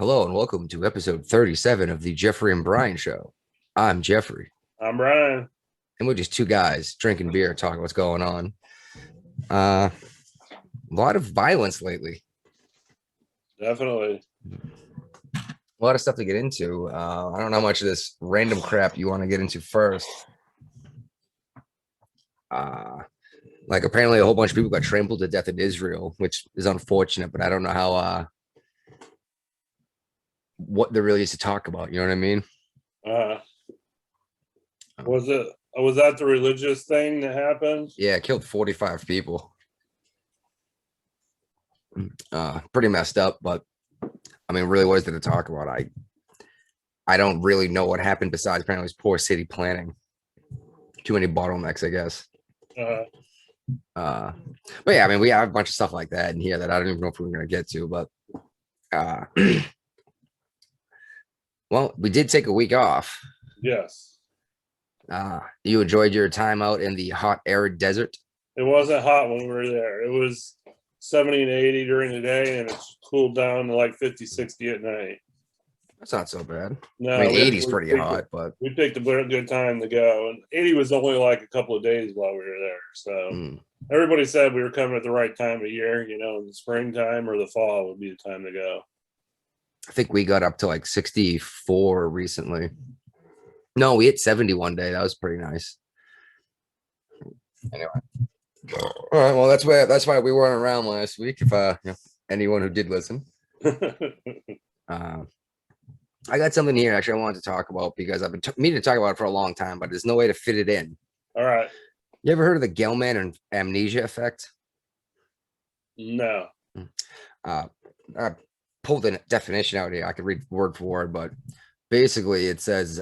Hello and welcome to episode 37 of the Jeffrey and Brian Show. I'm Jeffrey, I'm Ryan. and we're just two guys drinking beer, talking what's going on. A lot of violence lately, Definitely. a lot of stuff to get into. I don't know how much of this random crap you want to get into first. Uh, like apparently a whole bunch of people got trampled to death in Israel, which is unfortunate, but I don't know how what there really is to talk about. You know what I mean? Uh, was that the religious thing that happened? Yeah, it killed 45 people. Pretty messed up, but I mean, really, what is there to talk about? I don't really know what happened besides apparently it was poor city planning. Too many bottlenecks, I guess. Uh, Uh, but yeah, I mean, we have a bunch of stuff like that in here that I don't even know if we're going to get to. But uh, well, we did take a week off. yes. You enjoyed your time out in the hot, arid desert. It wasn't hot when we were there. It was 70 and 80 during the day, and it's cooled down to like 50, 60 at night. That's not so bad. No, I mean, 80 is pretty hot, but we picked a good time to go. And 80 was only like a couple of days while we were there. So everybody said we were coming at the right time of year, in the springtime or the fall would be the time to go. I think we got up to like 64 recently. No, we hit 70 one day. That was pretty nice. Anyway. All right. Well, that's why we weren't around last week. If anyone who did listen. I got something here actually I wanted to talk about because I've been meaning to talk about it for a long time, but there's no way to fit it in. All right. You ever heard of the Gelman and amnesia effect? No. I pulled the definition out here. I could read word for word, but basically it says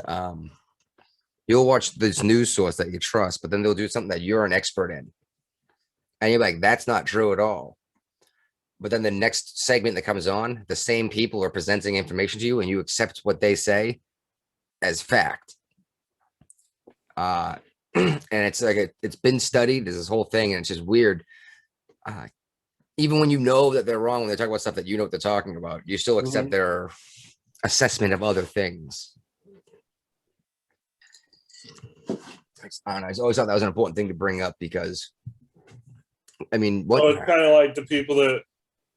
you'll watch this news source that you trust, but then they'll do something that you're an expert in. And you're like, that's not true at all. But then the next segment that comes on, the same people are presenting information to you and you accept what they say as fact. And it's like it's been studied. There's this whole thing, and it's just weird. Even when you know that they're wrong when they talk about stuff that you know what they're talking about, you still accept their assessment of other things. I don't know. I always thought that was an important thing to bring up because, I mean, what? So it's kind of like the people that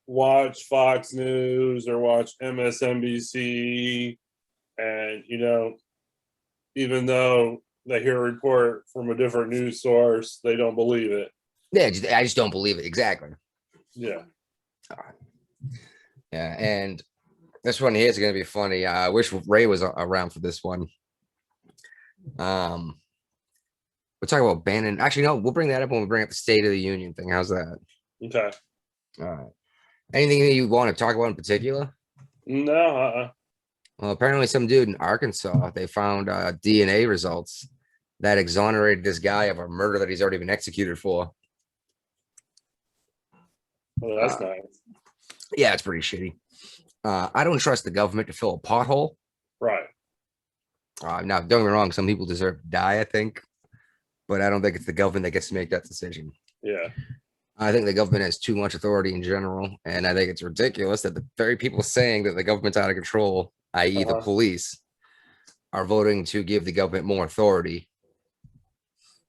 watch Fox News or watch MSNBC, and even though they hear a report from a different news source, they don't believe it. Yeah, I just don't believe it. Exactly. Yeah. Yeah, and this one here is going to be funny. I wish Ray was around for this one. We'll talk about banning. Actually, no, we'll bring that up when we bring up the State of the Union thing. How's that? Okay. All right. Anything that you want to talk about in particular? No. Well, apparently some dude in Arkansas, they found DNA results that exonerated this guy of a murder that he's already been executed for. Well, that's nice. Yeah, it's pretty shitty. I don't trust the government to fill a pothole. Right. Now, don't get me wrong. Some people deserve to die, I think. But I don't think it's the government that gets to make that decision. Yeah. I think the government has too much authority in general. And I think it's ridiculous that the very people saying that the government's out of control, i.e. the police, are voting to give the government more authority.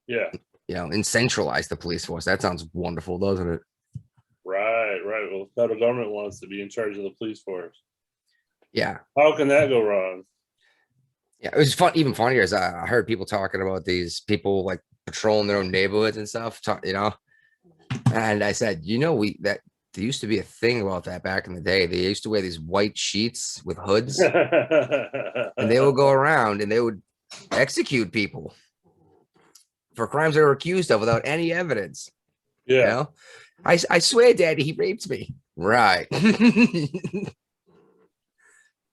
Yeah. And centralize the police force. That sounds wonderful, doesn't it? Right. Well, the federal government wants to be in charge of the police force. Yeah. How can that go wrong? Yeah, it was fun. Even funnier is I heard people talking about these people like patrolling their own neighborhoods and stuff. And I said, that there used to be a thing about that back in the day. They used to wear these white sheets with hoods, and they would go around and they would execute people for crimes they were accused of without any evidence. Yeah. I swear, Daddy, he raped me. Right.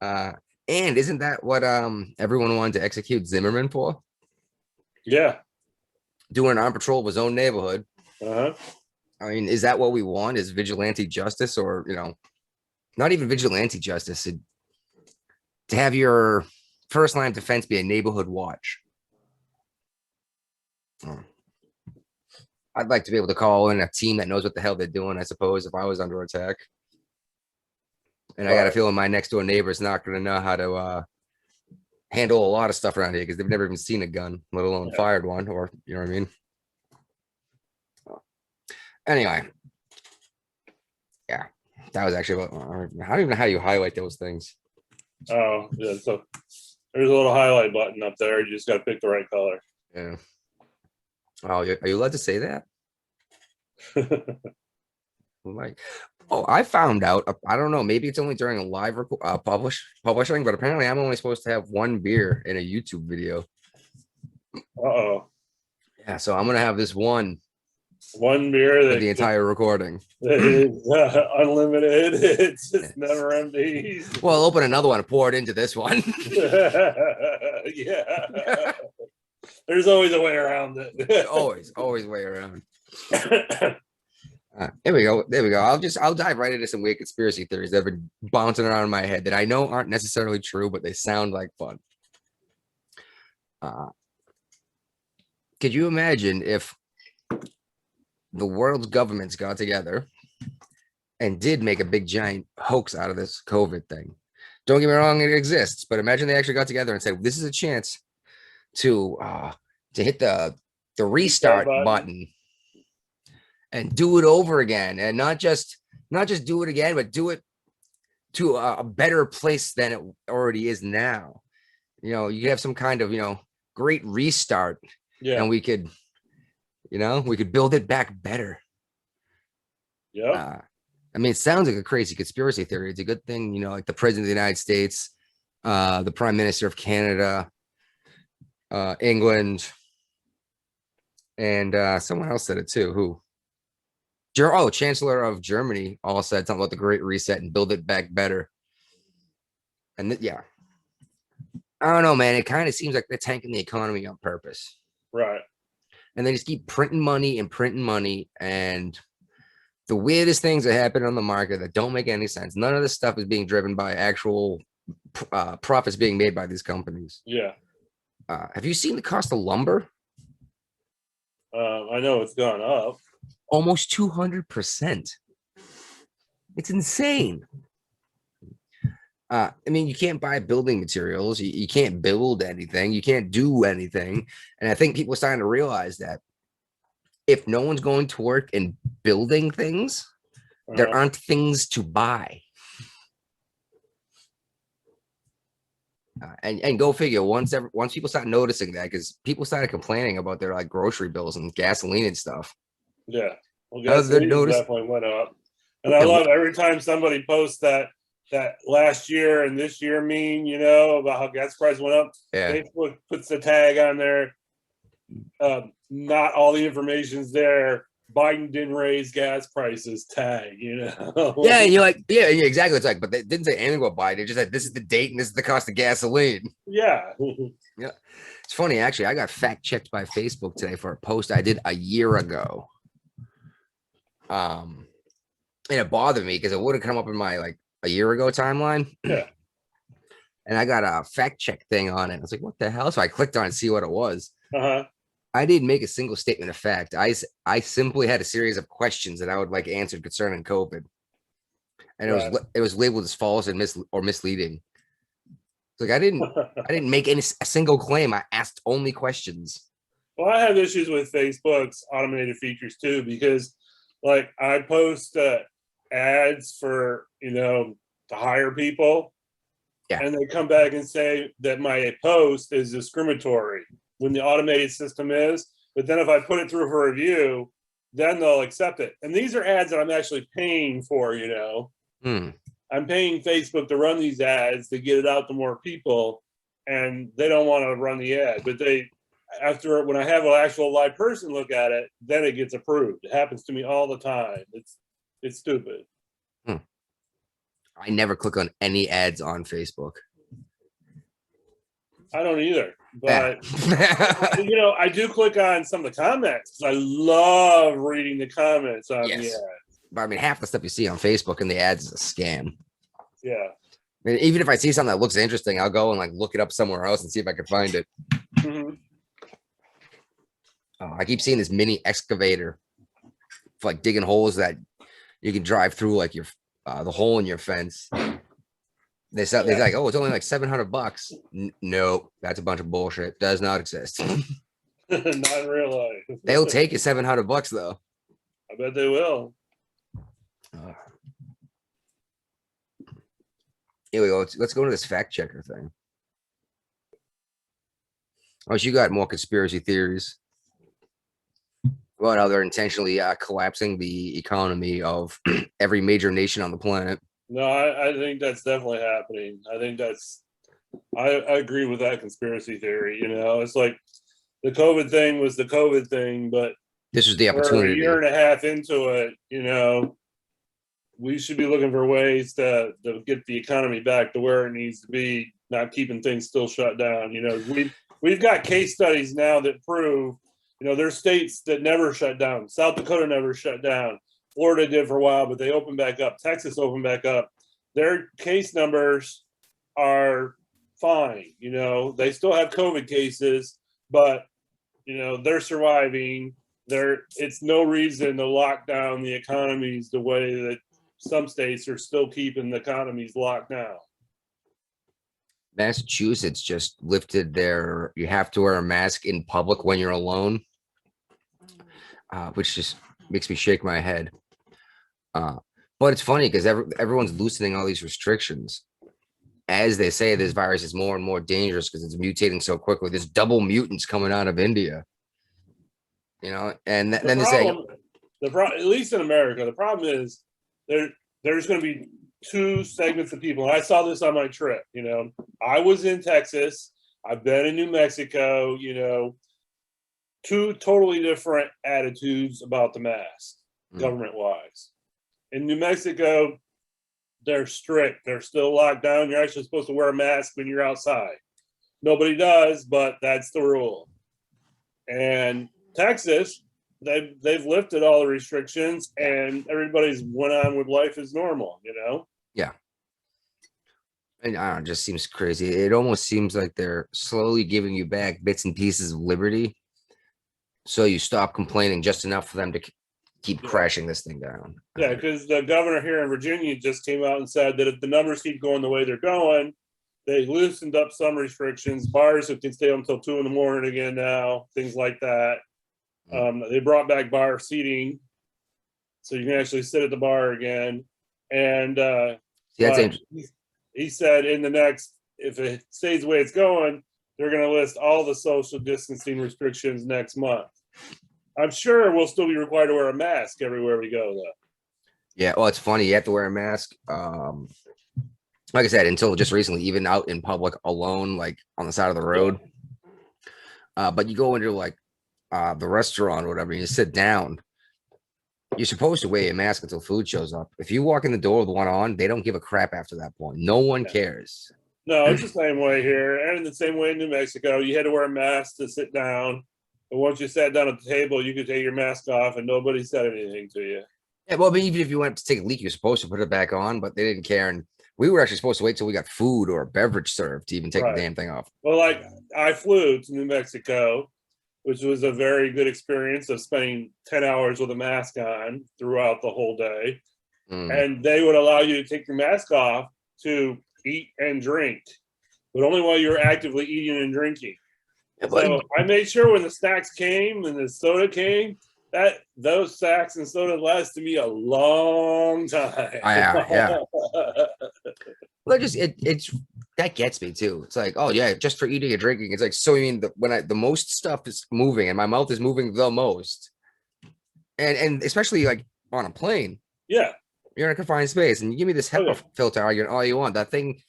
And isn't that what everyone wanted to execute Zimmerman for? Yeah. Doing an armed patrol of his own neighborhood. I mean, is that what we want? Is vigilante justice, or not even vigilante justice, to have your first line of defense be a neighborhood watch? I'd like to be able to call in a team that knows what the hell they're doing, I suppose, if I was under attack. And I got a Right. feeling my next door neighbor is not going to know how to handle a lot of stuff around here because they've never even seen a gun, let alone Yeah. fired one, or you know what I mean? Anyway, yeah, that was actually what I don't even know how you highlight those things. Oh, yeah. So there's a little highlight button up there. You just got to pick the right color. Yeah. Oh, are you allowed to say that? Like, oh, I found out. I don't know. Maybe it's only during a live publishing, but apparently I'm only supposed to have one beer in a YouTube video. Uh-oh. Yeah, so I'm gonna have this one One beer for the entire recording. that is unlimited. It's just never empty. Well, I'll open another one and pour it into this one. Yeah. There's always a way around it. always way around. There we go. There we go. I'll dive right into some weird conspiracy theories that have been bouncing around in my head that I know aren't necessarily true, but they sound like fun. Could you imagine if the world's governments got together and did make a big giant hoax out of this COVID thing? Don't get me wrong, it exists, but imagine they actually got together and said, "This is a chance to hit the restart button and do it over again, and not just do it again, but do it to a better place than it already is now." You know, you have some kind of, great restart, and we could build it back better. Yeah. I mean, it sounds like a crazy conspiracy theory. It's a good thing, like the president of the United States, the prime minister of Canada, England, and someone else said it too. Who? Chancellor of Germany all said something about the Great Reset and build it back better. And yeah, I don't know, man. It kind of seems like they're tanking the economy on purpose. Right. And they just keep printing money and printing money. And the weirdest things that happen on the market that don't make any sense. None of this stuff is being driven by actual profits being made by these companies. Yeah. Have you seen the cost of lumber? I know it's gone up. Almost 200%. It's insane. I mean, you can't buy building materials. You can't build anything. You can't do anything. And I think people are starting to realize that if no one's going to work and building things, there aren't things to buy. And go figure, once people start noticing that, because people started complaining about their grocery bills and gasoline and stuff. Yeah. Well, gasoline definitely went up. And I love every time somebody posts that last year and this year meme, about how gas price went up. Yeah. Facebook puts the tag on there. Not all the information's there. Biden didn't raise gas prices tag, Yeah, you're like, yeah, exactly. It's like, but they didn't say anything about Biden. They just said this is the date and this is the cost of gasoline. Yeah. Yeah. It's funny, actually. I got fact checked by Facebook today for a post I did a year ago. And it bothered me because it would have come up in my a year ago timeline. Yeah. And I got a fact check thing on it. I was like, what the hell? So I clicked on it to see what it was. Uh-huh. I didn't make a single statement of fact. I simply had a series of questions that I would answered concerning COVID. And it was labeled as false and misleading. Like I didn't make a single claim. I asked only questions. Well, I have issues with Facebook's automated features too, because I post ads for, to hire people. Yeah. And they come back and say that my post is discriminatory when the automated system is. But then if I put it through for review, then they'll accept it. And these are ads that I'm actually paying for, I'm paying Facebook to run these ads to get it out to more people, and they don't want to run the ad. But when I have an actual live person look at it, then it gets approved. It happens to me all the time. It's stupid. I never click on any ads on Facebook. I don't either. But, I do click on some of the comments because I love reading the comments on the ads. But I mean, half the stuff you see on Facebook and the ads is a scam. Yeah. I mean, even if I see something that looks interesting, I'll go and look it up somewhere else and see if I can find it. Mm-hmm. Oh, I keep seeing this mini excavator for digging holes that you can drive through, your the hole in your fence. They're like, oh, it's only like $700. No, that's a bunch of bullshit. Does not exist. Not in real life. They'll take you $700 though. I bet they will. Here we go. Let's go to this fact checker thing. Oh, so you got more conspiracy theories about how they're intentionally collapsing the economy of every major nation on the planet. No, I think that's definitely happening. I think I agree with that conspiracy theory. You know, it's like the COVID thing was the COVID thing, but This was the we're a opportunity. year and a half into it. You know, we should be looking for ways to get the economy back to where it needs to be, not keeping things still shut down. You know, we've got case studies now that prove, you know, there's states that never shut down. South Dakota never shut down. Florida did for a while, but they opened back up. Texas opened back up. Their case numbers are fine. You know, they still have COVID cases, but you know, they're surviving. It's no reason to lock down the economies the way that some states are still keeping the economies locked down. Massachusetts just lifted their you have to wear a mask in public when you're alone, which just makes me shake my head. But it's funny because everyone's loosening all these restrictions. As they say, this virus is more and more dangerous because it's mutating so quickly. There's double mutants coming out of India, you know, and then they say, at least in America, the problem is there's going to be two segments of people. And I saw this on my trip. You know, I was in Texas. I've been in New Mexico. You know, two totally different attitudes about the mask, government wise. In New Mexico, they're strict. They're still locked down. You're actually supposed to wear a mask when you're outside. Nobody does, but that's the rule. And Texas, they've lifted all the restrictions, and everybody's went on with life as normal. You know. yeah. And I don't know, it just seems crazy. It almost seems like they're slowly giving you back bits and pieces of liberty, so you stop complaining just enough for them to keep crashing this thing down. Yeah, because the governor here in Virginia just came out and said that if the numbers keep going the way they're going, they loosened up some restrictions. Bars can stay until 2 a.m. again now, things like that. They brought back bar seating, so you can actually sit at the bar again. And he said in the next, if it stays the way it's going, they're going to list all the social distancing restrictions next month. I'm sure we'll still be required to wear a mask everywhere we go, though. Yeah, well, it's funny. You have to wear a mask. Like I said, until just recently, even out in public alone, like on the side of the road. But you go into like the restaurant or whatever, you sit down. You're supposed to wear a mask until food shows up. If you walk in the door with one on, they don't give a crap after that point. No one cares. No, it's the same way here, and the same way in New Mexico. You had to wear a mask to sit down. But once you sat down at the table, you could take your mask off and nobody said anything to you. Yeah, well, I mean, even if you went to take a leak, you're supposed to put it back on, but they didn't care. And we were actually supposed to wait till we got food or a beverage served to even take the damn thing off. Well, like I flew to New Mexico, which was a very good experience of spending 10 hours with a mask on throughout the whole day. And they would allow you to take your mask off to eat and drink, but only while you're actively eating and drinking. So I made sure when the snacks came and the soda came, that those snacks and soda lasted me a long time. Yeah. Well, it's that gets me too. It's like, oh yeah, just for eating and drinking. It's like, so you mean when the most stuff is moving and my mouth is moving the most, and especially like on a plane. Yeah, you're in a confined space, and you give me this HEPA filter argument all you want. That thing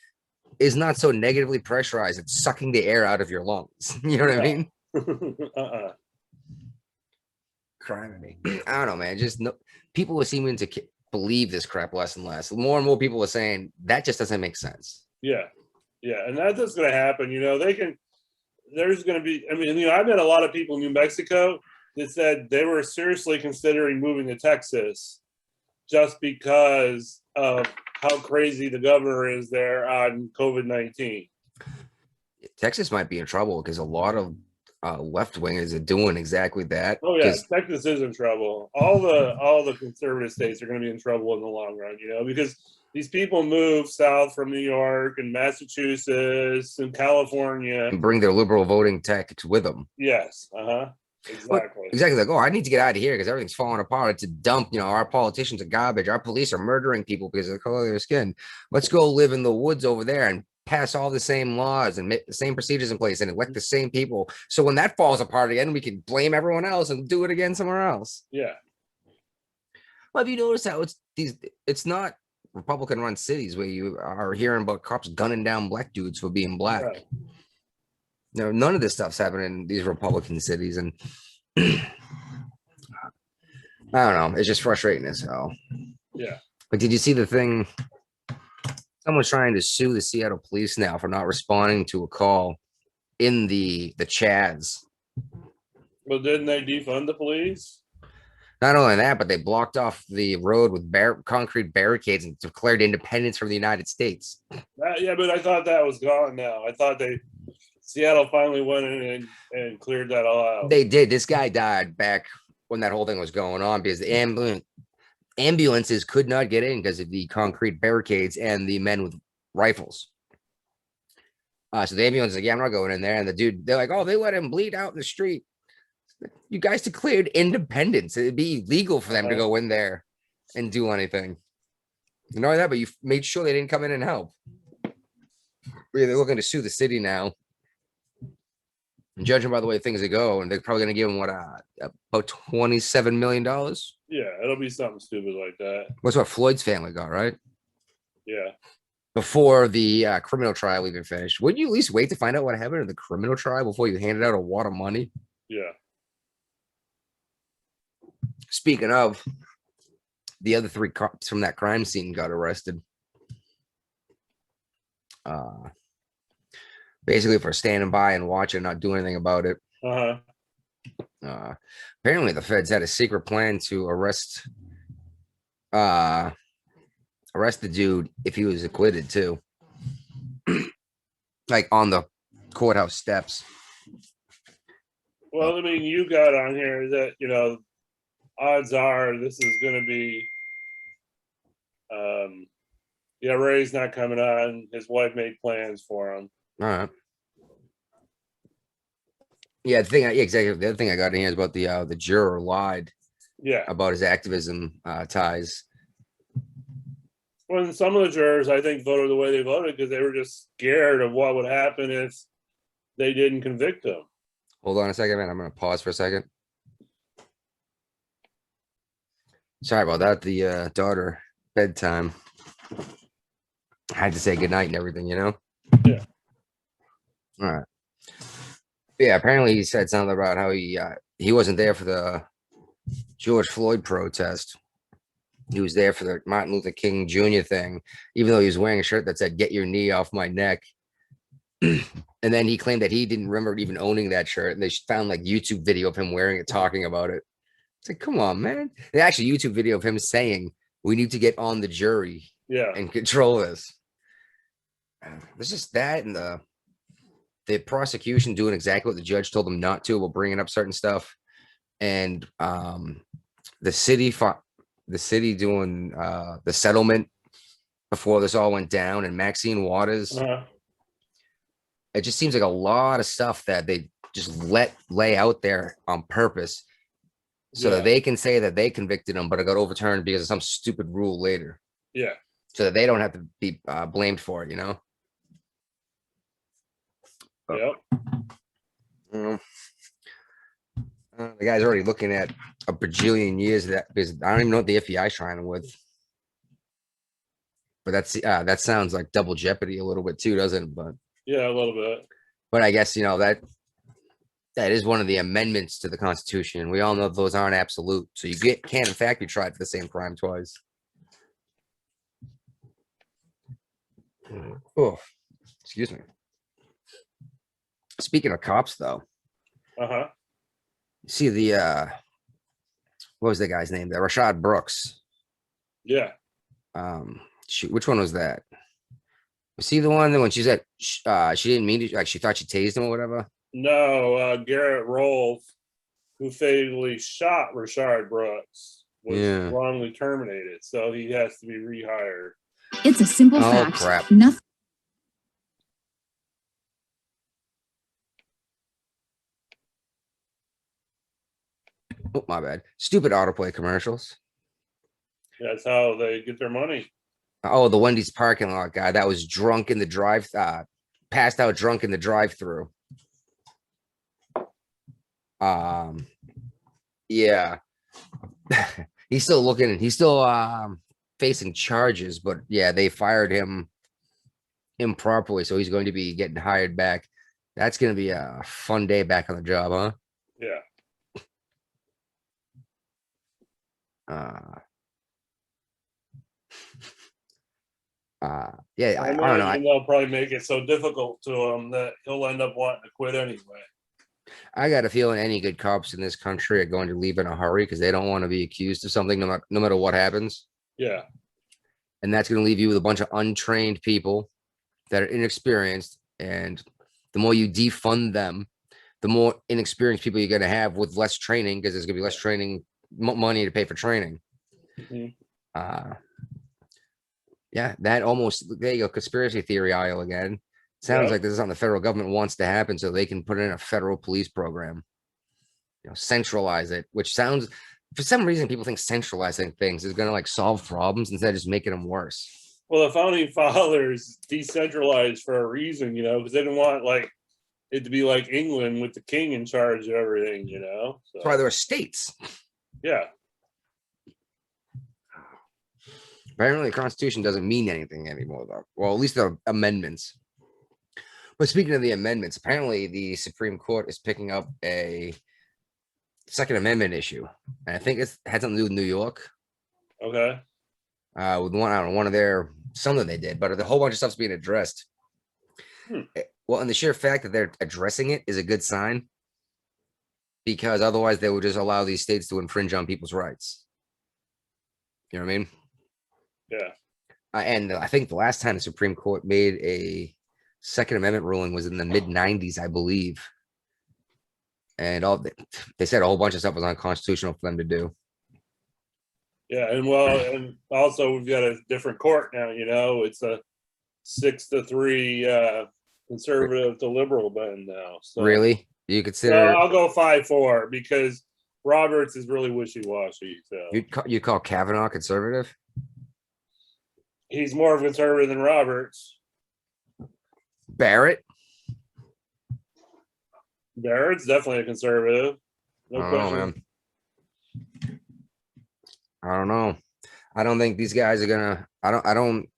is not so negatively pressurized. It's sucking the air out of your lungs. You know what I mean? Crying me. I don't know, man. Just no, people are seeming to believe this crap less and less. More and more people are saying that just doesn't make sense. Yeah, and that's going to happen. You know, there's going to be. I mean, you know, I met a lot of people in New Mexico that said they were seriously considering moving to Texas just because of how crazy the governor is there on COVID-19. Texas might be in trouble because a lot of left wingers are doing exactly that. Oh yeah, Texas is in trouble. All the conservative states are going to be in trouble in the long run, you know, because these people move south from New York and Massachusetts and California. And bring their liberal voting tactics with them. Yes. But Exactly. exactly, like, oh, I need to get out of here because everything's falling apart. It's a dump. You know, our politicians are garbage. Our police are murdering people because of the color of their skin. Let's go live in the woods over there and pass all the same laws and make the same procedures in place and elect the same people. So when that falls apart again, we can blame everyone else and do it again somewhere else. Yeah. Well, have you noticed how it's not Republican-run cities where you are hearing about cops gunning down black dudes for being black. Right. No, none of this stuff's happening in these Republican cities, and I don't know. It's just frustrating as hell. Yeah. But did you see the thing? Someone's trying to sue the Seattle police now for not responding to a call in the Chads. But didn't they defund the police? Not only that, but they blocked off the road with concrete barricades and declared independence from the United States. Yeah, but I thought that was gone now. I thought Seattle finally went in and cleared that all out. They did. This guy died back when that whole thing was going on because the ambulances could not get in because of the concrete barricades and the men with rifles. So the ambulance is like, yeah, I'm not going in there. And the dude, they're like, oh, they let him bleed out in the street. You guys declared independence. It'd be illegal for them to go in there and do anything. You know that, but you made sure they didn't come in and help. They're looking to sue the city now. And judging by the way things go, and they're probably going to give them about $27 million. Yeah, it'll be something stupid like that. That's what Floyd's family got, right? Yeah. Before the criminal trial even finished. Wouldn't you at least wait to find out what happened in the criminal trial before you handed out a wad of money? Yeah. Speaking of, the other 3 cops from that crime scene got arrested. Basically for standing by and watching, not doing anything about it. Apparently the feds had a secret plan to arrest the dude if he was acquitted too. Like on the courthouse steps. Well, I mean, you got on here that, you know, odds are this is going to be, yeah, Ray's not coming on. His wife made plans for him. All right. Yeah, exactly. The other thing I got in here is about the juror lied. Yeah. About his activism ties. Well, some of the jurors, I think, voted the way they voted because they were just scared of what would happen if they didn't convict him. Hold on a second, man. I'm going to pause for a second. Sorry about that. The daughter bedtime. I had to say goodnight and everything, you know? Yeah. All right. Yeah, apparently he said something about how he wasn't there for the George Floyd protest. He was there for the Martin Luther King Jr. thing, even though he was wearing a shirt that said, "Get your knee off my neck." And then he claimed that he didn't remember even owning that shirt. And they found like YouTube video of him wearing it, talking about it. It's like, come on, man. They actually YouTube video of him saying, we need to get on the jury and control this. There's just that and the prosecution doing exactly what the judge told them not to, while bringing up certain stuff. And the city doing the settlement before this all went down, and Maxine Waters. It just seems like a lot of stuff that they just lay out there on purpose so that they can say that they convicted him, but it got overturned because of some stupid rule later. Yeah. So that they don't have to be blamed for it, you know? Yep. The guy's already looking at a bajillion years of that, because I don't even know what the FBI is trying him with. But that sounds like double jeopardy a little bit too, doesn't it? But yeah, a little bit. But I guess, you know, that is one of the amendments to the Constitution. We all know those aren't absolute. So you can in fact be tried for the same crime twice. Oh, excuse me. Speaking of cops, though. See the what was the guy's name? That Rashad Brooks. Yeah. Shoot, which one was that? See the one that when she said she didn't mean to, like she thought she tased him or whatever? No, Garrett Rolfe, who fatally shot Rashard Brooks, was wrongly terminated, so he has to be rehired. It's a simple Oh, fact. crap. Nothing. Oh, my bad. Stupid autoplay commercials. That's how they get their money. Oh, the Wendy's parking lot guy that was drunk in the passed out drunk in the drive-through. Yeah. He's still facing charges, but yeah, they fired him improperly, so he's going to be getting hired back. That's going to be a fun day back on the job, huh? Yeah. Yeah, I I don't know. imagine they'll probably make it so difficult to him that he'll end up wanting to quit anyway. I got a feeling any good cops in this country are going to leave in a hurry because they don't want to be accused of something no matter what happens. Yeah. And that's going to leave you with a bunch of untrained people that are inexperienced. And the more you defund them, the more inexperienced people you're going to have with less training, because there's going to be less training money to pay for training. Mm-hmm. Yeah, that almost, there you go, conspiracy theory aisle again. Sounds Yep. like this is something the federal government wants to happen so they can put in a federal police program, centralize it, which sounds, for some reason, people think centralizing things is going to like solve problems instead of just making them worse. Well, the founding fathers decentralized for a reason, because they didn't want like it to be like England with the king in charge of everything, So, That's why there are states. yeah. Apparently, the Constitution doesn't mean anything anymore, though. Well, at least the amendments. But speaking of the amendments, apparently the Supreme Court is picking up a Second Amendment issue, and I think it had something to do with New York. Okay. With one, I don't know, one of their something they did, but a whole bunch of stuff's being addressed. Well, and the sheer fact that they're addressing it is a good sign, because otherwise they would just allow these states to infringe on people's rights. You know what I mean? Yeah. And I think the last time the Supreme Court made a Second Amendment ruling was in the mid-90s, I believe. And they said a whole bunch of stuff was unconstitutional for them to do. Yeah, and also we've got a different court now, it's a 6-3 conservative to liberal bend now. So Really? You so consider I'll go 5-4 because Roberts is really wishy-washy. So you call Kavanaugh conservative? he's more of a conservative than Roberts. Barrett? Barrett's definitely a conservative. No question. Man. I don't know. I don't think these guys are gonna. I don't.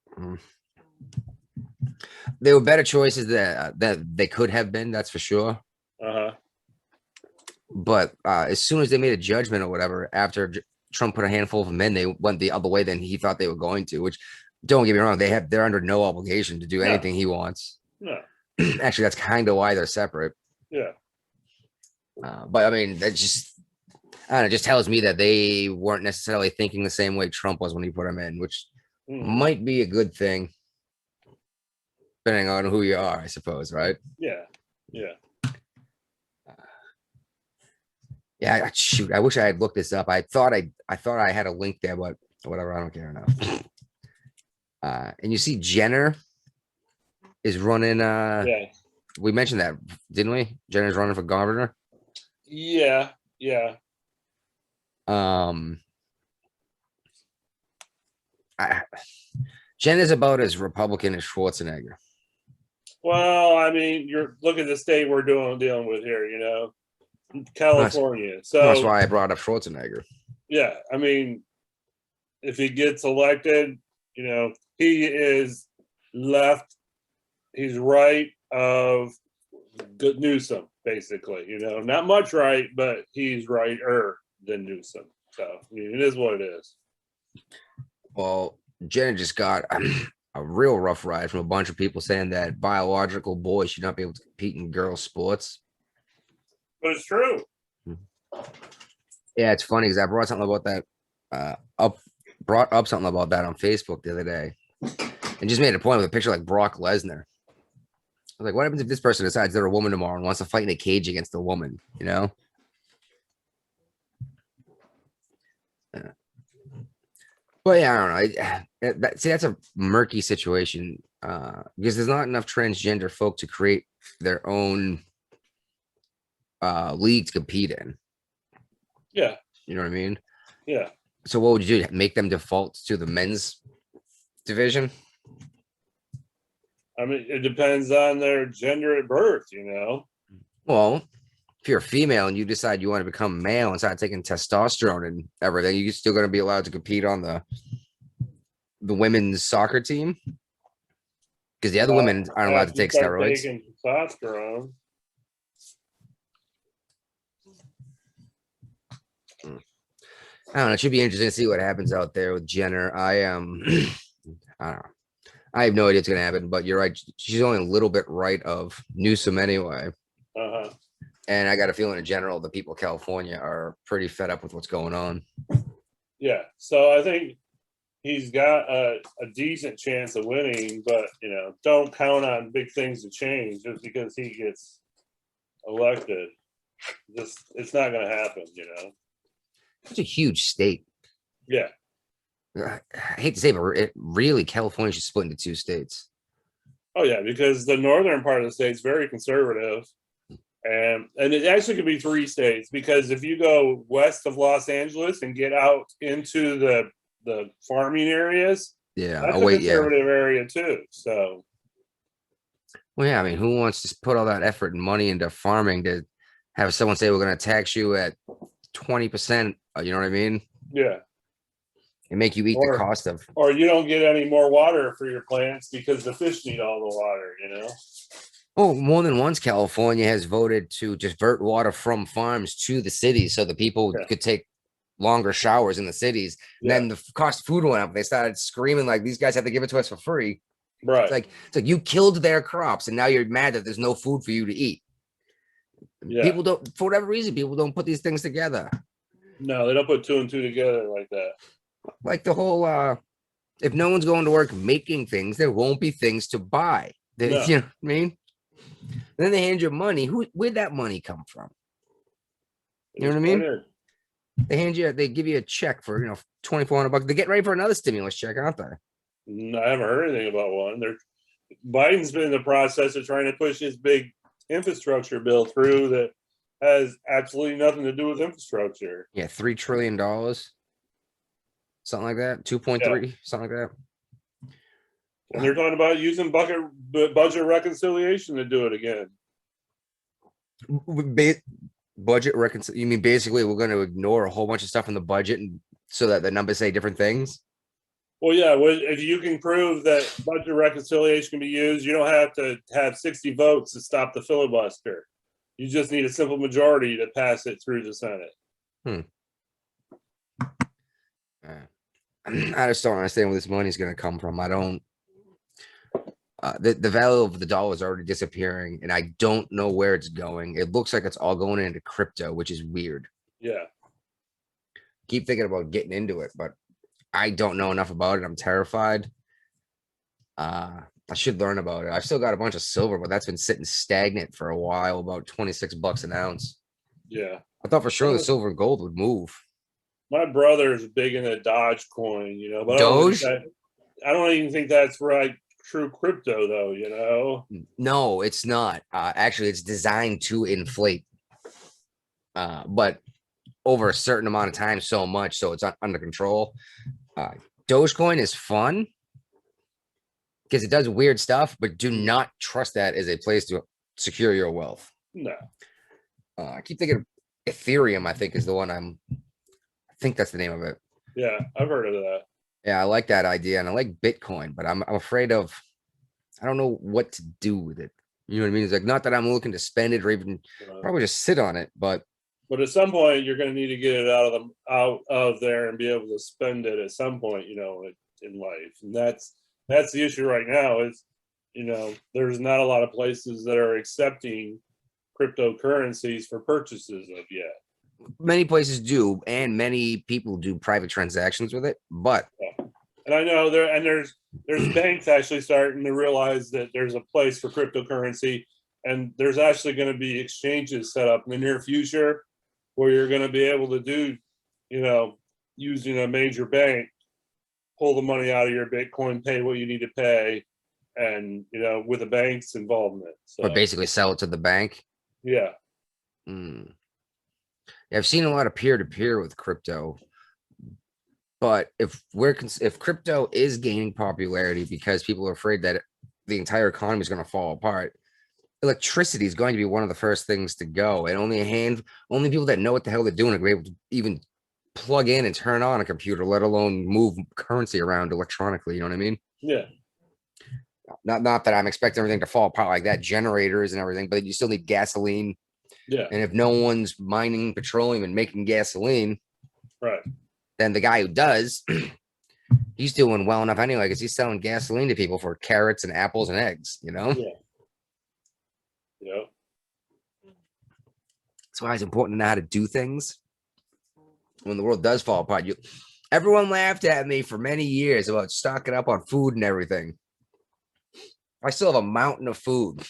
They were better choices that they could have been. That's for sure. But as soon as they made a judgment or whatever, after Trump put a handful of them in, they went the other way than he thought they were going to. Which, don't get me wrong, they're under no obligation to do anything he wants. No. Actually, that's kind of why they're separate. Yeah. But I mean, that just. I don't know, it just tells me that they weren't necessarily thinking the same way Trump was when he put him in, which might be a good thing, depending on who you are, I suppose, right? Yeah. Yeah. Yeah. Shoot, I wish I had looked this up. I thought I had a link there, but whatever. I don't care enough. And you see, Jenner is running. Yeah. We mentioned that, didn't we? Jenner's running for governor. Yeah. Yeah. Jen is about as Republican as Schwarzenegger. Well, I mean, look at the state we're dealing with here, California. That's why I brought up Schwarzenegger. Yeah, I mean, if he gets elected, he is left. He's right of good Newsom, basically. Not much right, but he's righter than Newsom. So it is what it is. Well, Jenner just got a real rough ride from a bunch of people saying that biological boys should not be able to compete in girls' sports. But it's true. Yeah, it's funny because I brought something about that brought up something about that on Facebook the other day, and just made a point with a picture like Brock Lesnar. I was like, what happens if this person decides they're a woman tomorrow and wants to fight in a cage against a woman? But yeah, I don't know. See, that's a murky situation because there's not enough transgender folk to create their own league to compete in. Yeah, You know what I mean? yeah. So what would you do? Make them default to the men's division? I mean, it depends on their gender at birth, you know. Well, if you're a female and you decide you want to become male and start taking testosterone and everything, you're still going to be allowed to compete on the women's soccer team because the other Not women aren't allowed to after you take start steroids. taking testosterone. I don't know. It should be interesting to see what happens out there with Jenner. I am, I don't know. I have no idea what's going to happen, but you're right. She's only a little bit right of Newsom anyway. Uh-huh. And I got a feeling in general, the people of California are pretty fed up with what's going on. Yeah. So I think he's got a decent chance of winning, but you know, don't count on big things to change just because he gets elected. Just it's not going to happen, you know. It's a huge state. Yeah. I hate to say, but it really California should split into two states. Oh yeah, because the northern part of the state is very conservative, and it actually could be three states because if you go west of Los Angeles and get out into the farming areas, Yeah. that's Oh a wait, yeah. conservative area too. So Well, yeah. I mean, who wants to put all that effort and money into farming to have someone say we're going to tax you at 20%? You know what I mean? yeah, And make you eat the or cost of. or you don't get any more water for your plants because the fish need all the water. You know. Oh, more than once, California has voted to divert water from farms to the cities so the people Yeah. could take longer showers in the cities. And Yeah. then the cost of food went up. They started screaming like these guys have to give it to us for free. Right. It's like you killed their crops and now you're mad that there's no food for you to eat. Yeah. People don't, for whatever reason, people don't put these things together. No, they don't put two and two together like that. Like the whole if no one's going to work making things, there won't be things to buy. No. You know what I mean? And then they hand you money. Where'd that money come from? You know what I mean? They give you a check for $2,400. They get ready for another stimulus check, aren't they? I haven't heard anything about one. Biden's been in the process of trying to push his big infrastructure bill through that has absolutely nothing to do with infrastructure. Yeah, $3 trillion, something like that. 2.3, something like that. And they're talking about using budget reconciliation to do it again. Budget reconciliation. You mean basically we're going to ignore a whole bunch of stuff in the budget and so that the numbers say different things? Well, yeah, if you can prove that budget reconciliation can be used, you don't have to have 60 votes to stop the filibuster. You just need a simple majority to pass it through the Senate. I just don't understand where this money is going to come from. I don't. The value of the dollar is already disappearing, and I don't know where it's going. It looks like it's all going into crypto, which is weird. Yeah. Keep thinking about getting into it, but I don't know enough about it. I'm terrified. I should learn about it. I've still got a bunch of silver, but that's been sitting stagnant for a while, about $26 an ounce. Yeah. I thought for sure the silver and gold would move. My brother is big into Dogecoin, but Doge? I don't even think that's right. True crypto, though, No, it's not. Actually, it's designed to inflate, but over a certain amount of time, so much so it's under control. Dogecoin is fun because it does weird stuff, but do not trust that as a place to secure your wealth. No. I keep thinking of Ethereum. I think is the one I think that's the name of it. Yeah, I've heard of that. Yeah, I like that idea, and I like Bitcoin, but I'm afraid of. I don't know what to do with it. You know what I mean? It's like not that I'm looking to spend it or even probably just sit on it, but at some point you're going to need to get it out of there and be able to spend it at some point, in life, and that's the issue right now. Is there's not a lot of places that are accepting cryptocurrencies for purchases of yet. Many places do, and many people do private transactions with it, but and I know there's banks actually starting to realize that there's a place for cryptocurrency, and there's actually going to be exchanges set up in the near future where you're going to be able to do, using a major bank pull the money out of your Bitcoin, pay what you need to pay, and with the bank's involvement. So Or basically sell it to the bank. yeah, Mm. Yeah, I've seen a lot of peer-to-peer with crypto. But if crypto is gaining popularity because people are afraid that the entire economy is going to fall apart, electricity is going to be one of the first things to go, and only people that know what the hell they're doing are able to even plug in and turn on a computer, let alone move currency around electronically. You know what I mean? yeah, Not that I'm expecting everything to fall apart like that, generators and everything, but you still need gasoline. yeah, And if no one's mining petroleum and making gasoline, right. then the guy who does, he's doing well enough anyway, because he's selling gasoline to people for carrots and apples and eggs, Yeah, That's why it's important to know how to do things when the world does fall apart. Everyone laughed at me for many years about stocking up on food and everything. I still have a mountain of food.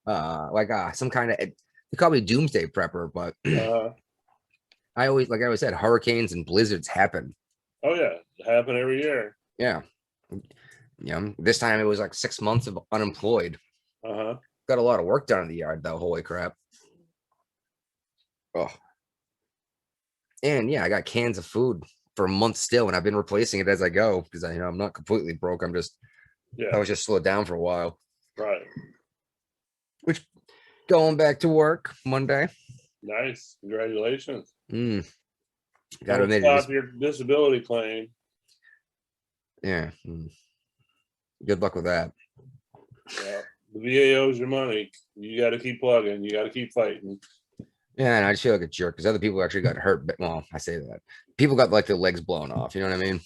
Some kind of, they call me doomsday prepper, but I always said, hurricanes and blizzards happen. oh yeah, it happen every year. Yeah. This time it was like 6 months of unemployed. Uh-huh. Got a lot of work done in the yard though. Holy crap. Oh. And yeah, I got cans of food for a month still, and I've been replacing it as I go because I'm not completely broke. I was just slowed down for a while. Right. Which, going back to work Monday. Nice. Congratulations. Gotta admit stop your disability claim. Yeah. Good luck with that. Yeah. The VA owes your money. You got to keep plugging. You got to keep fighting. Yeah, and I just feel like a jerk because other people actually got hurt. But, well, I say that people got like their legs blown off. You know what I mean?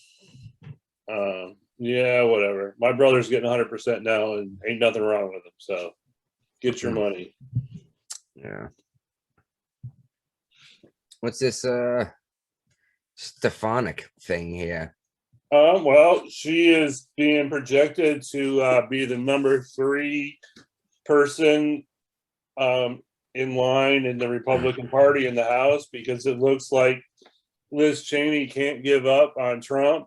Yeah, whatever. My brother's getting 100% now, and ain't nothing wrong with him. So, get your money. Yeah. What's this Stefanik thing here? Well, she is being projected to be the number 3 person in line in the Republican Party in the House, because it looks like Liz Cheney can't give up on Trump.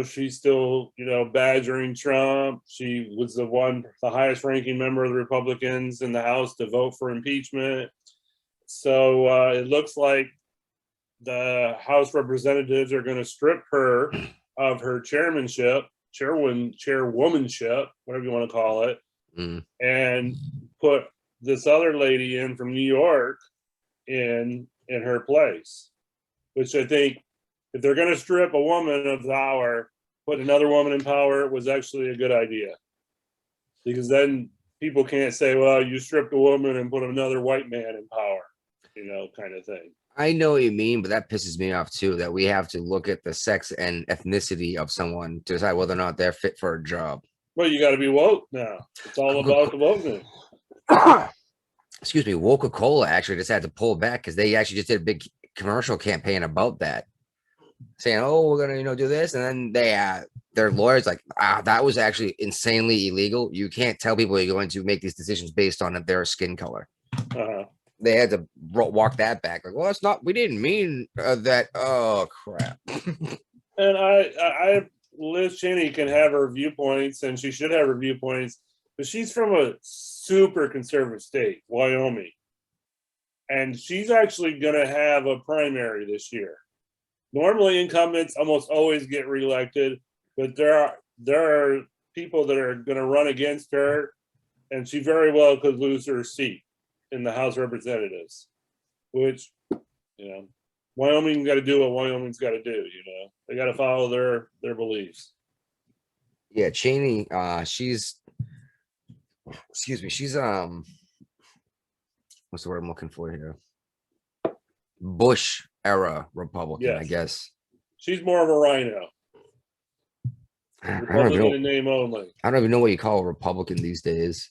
She's still, badgering Trump. She was the highest ranking member of the Republicans in the House to vote for impeachment. So it looks like the House representatives are going to strip her of her chairwomanship, whatever you want to call it, and put this other lady in from New York in her place, which I think, if they're going to strip a woman of power, put another woman in power was actually a good idea, because then people can't say, well, you stripped a woman and put another white man in power, kind of thing. I know what you mean, but that pisses me off too, that we have to look at the sex and ethnicity of someone to decide whether or not they're fit for a job. Well, you got to be woke now. It's all about the wokeness. Excuse me, Coca-Cola actually just had to pull back because they actually just did a big commercial campaign about that, saying, "Oh, we're gonna, do this," and then their lawyers like, that was actually insanely illegal. You can't tell people you're going to make these decisions based on their skin color. They had to walk that back. Like, well, it's not. We didn't mean that. Oh crap! And I Liz Cheney can have her viewpoints, and she should have her viewpoints, but she's from a super conservative state, Wyoming, and she's actually going to have a primary this year. Normally, incumbents almost always get reelected, but there are people that are going to run against her, and she very well could lose her seat in the House of Representatives, which, Wyoming got to do what Wyoming's got to do. They got to follow their beliefs. Yeah, Cheney, she's what's the word I'm looking for here? Bush era Republican, yes. I guess. She's more of a rhino. Republican in name only. I don't even know what you call a Republican these days,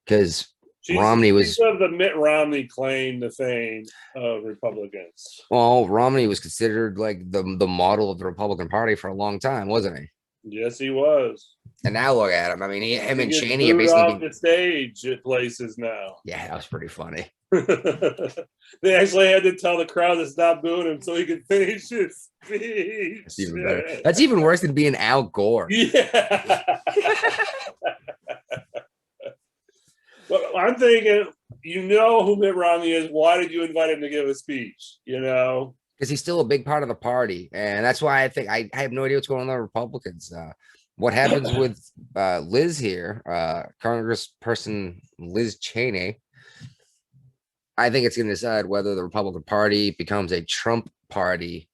because Romney was she's of the Mitt Romney claim to fame of Republicans. Well, Romney was considered like the model of the Republican Party for a long time, wasn't he? Yes, he was. And now look at him. I mean, him He and gets Cheney are booed basically off the stage at places now. yeah, that was pretty funny. They actually had to tell the crowd to stop booing him so he could finish his speech. That's even better. That's even worse than being Al Gore. Yeah. But I'm thinking, you know who Mitt Romney is. Why did you invite him to give a speech? You know? Because he's still a big part of the party. And that's why I think I have no idea what's going on with Republicans. What happens with Liz here, Congressperson Liz Cheney, I think it's going to decide whether the Republican Party becomes a Trump party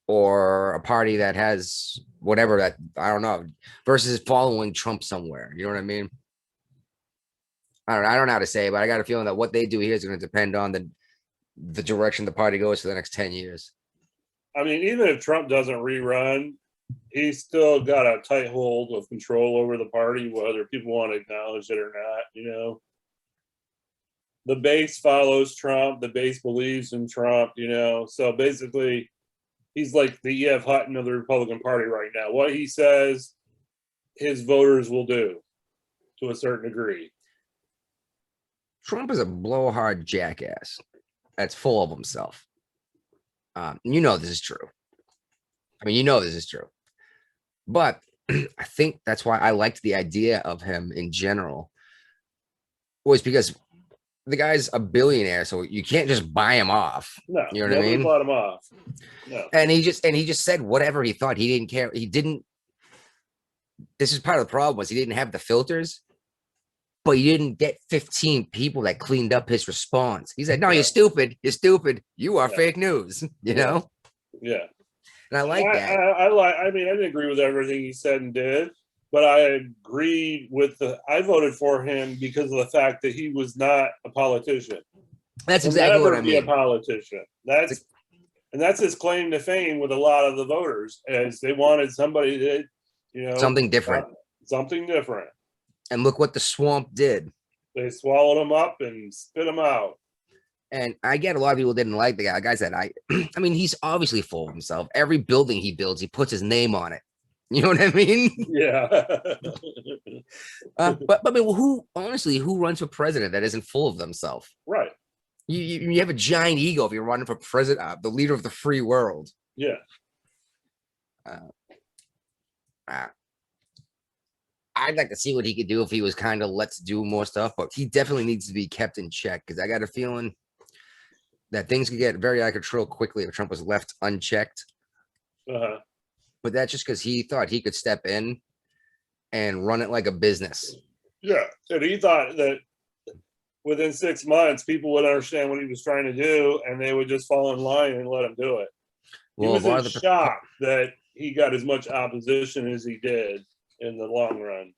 or a party that has whatever that, I don't know, versus following Trump somewhere. You know what I mean? I don't know how to say it, but I got a feeling that what they do here is going to depend on the direction the party goes for the next 10 years. I mean, even if Trump doesn't rerun, he's still got a tight hold of control over the party, whether people want to acknowledge it or not, you know. The base follows Trump, the base believes in Trump, you know. So basically, he's like the E.F. Hutton of the Republican Party right now. What he says, his voters will do to a certain degree. Trump is a blowhard jackass that's full of himself. You know this is true. I mean, you know this is true. But I think that's why I liked the idea of him in general, was because the guy's a billionaire, so you can't just buy him off. No, you know what I mean? Bought him off. No. And he just said whatever he thought. He didn't care. He didn't. This is part of the problem, was he didn't have the filters, but he didn't get 15 people that cleaned up his response. He said, "No, you're stupid. You're stupid. You are fake news." You know? Yeah. And I like that. I mean, I didn't agree with everything he said and did, but I agreed with I voted for him because of the fact that he was not a politician. That's exactly what I Be mean. a politician. That's his claim to fame with a lot of the voters, as they wanted somebody that, you know, Something different. Something different. And look what the swamp did. They swallowed him up and spit him out. And I get a lot of people didn't like the guy. Like I said, I mean, he's obviously full of himself. Every building he builds, he puts his name on it. You know what I mean? Yeah. but I mean, who runs for president that isn't full of themselves? Right. You have a giant ego if you're running for president, the leader of the free world. Yeah. I'd like to see what he could do if he was kind of let's do more stuff, but he definitely needs to be kept in check, because I got a feeling that things could get very out of control quickly if Trump was left unchecked. Uh-huh. But that's just because he thought he could step in and run it like a business. Yeah. And he thought that within 6 months, people would understand what he was trying to do, and they would just fall in line and let him do it. Well, he was in shock that he got as much opposition as he did in the long run.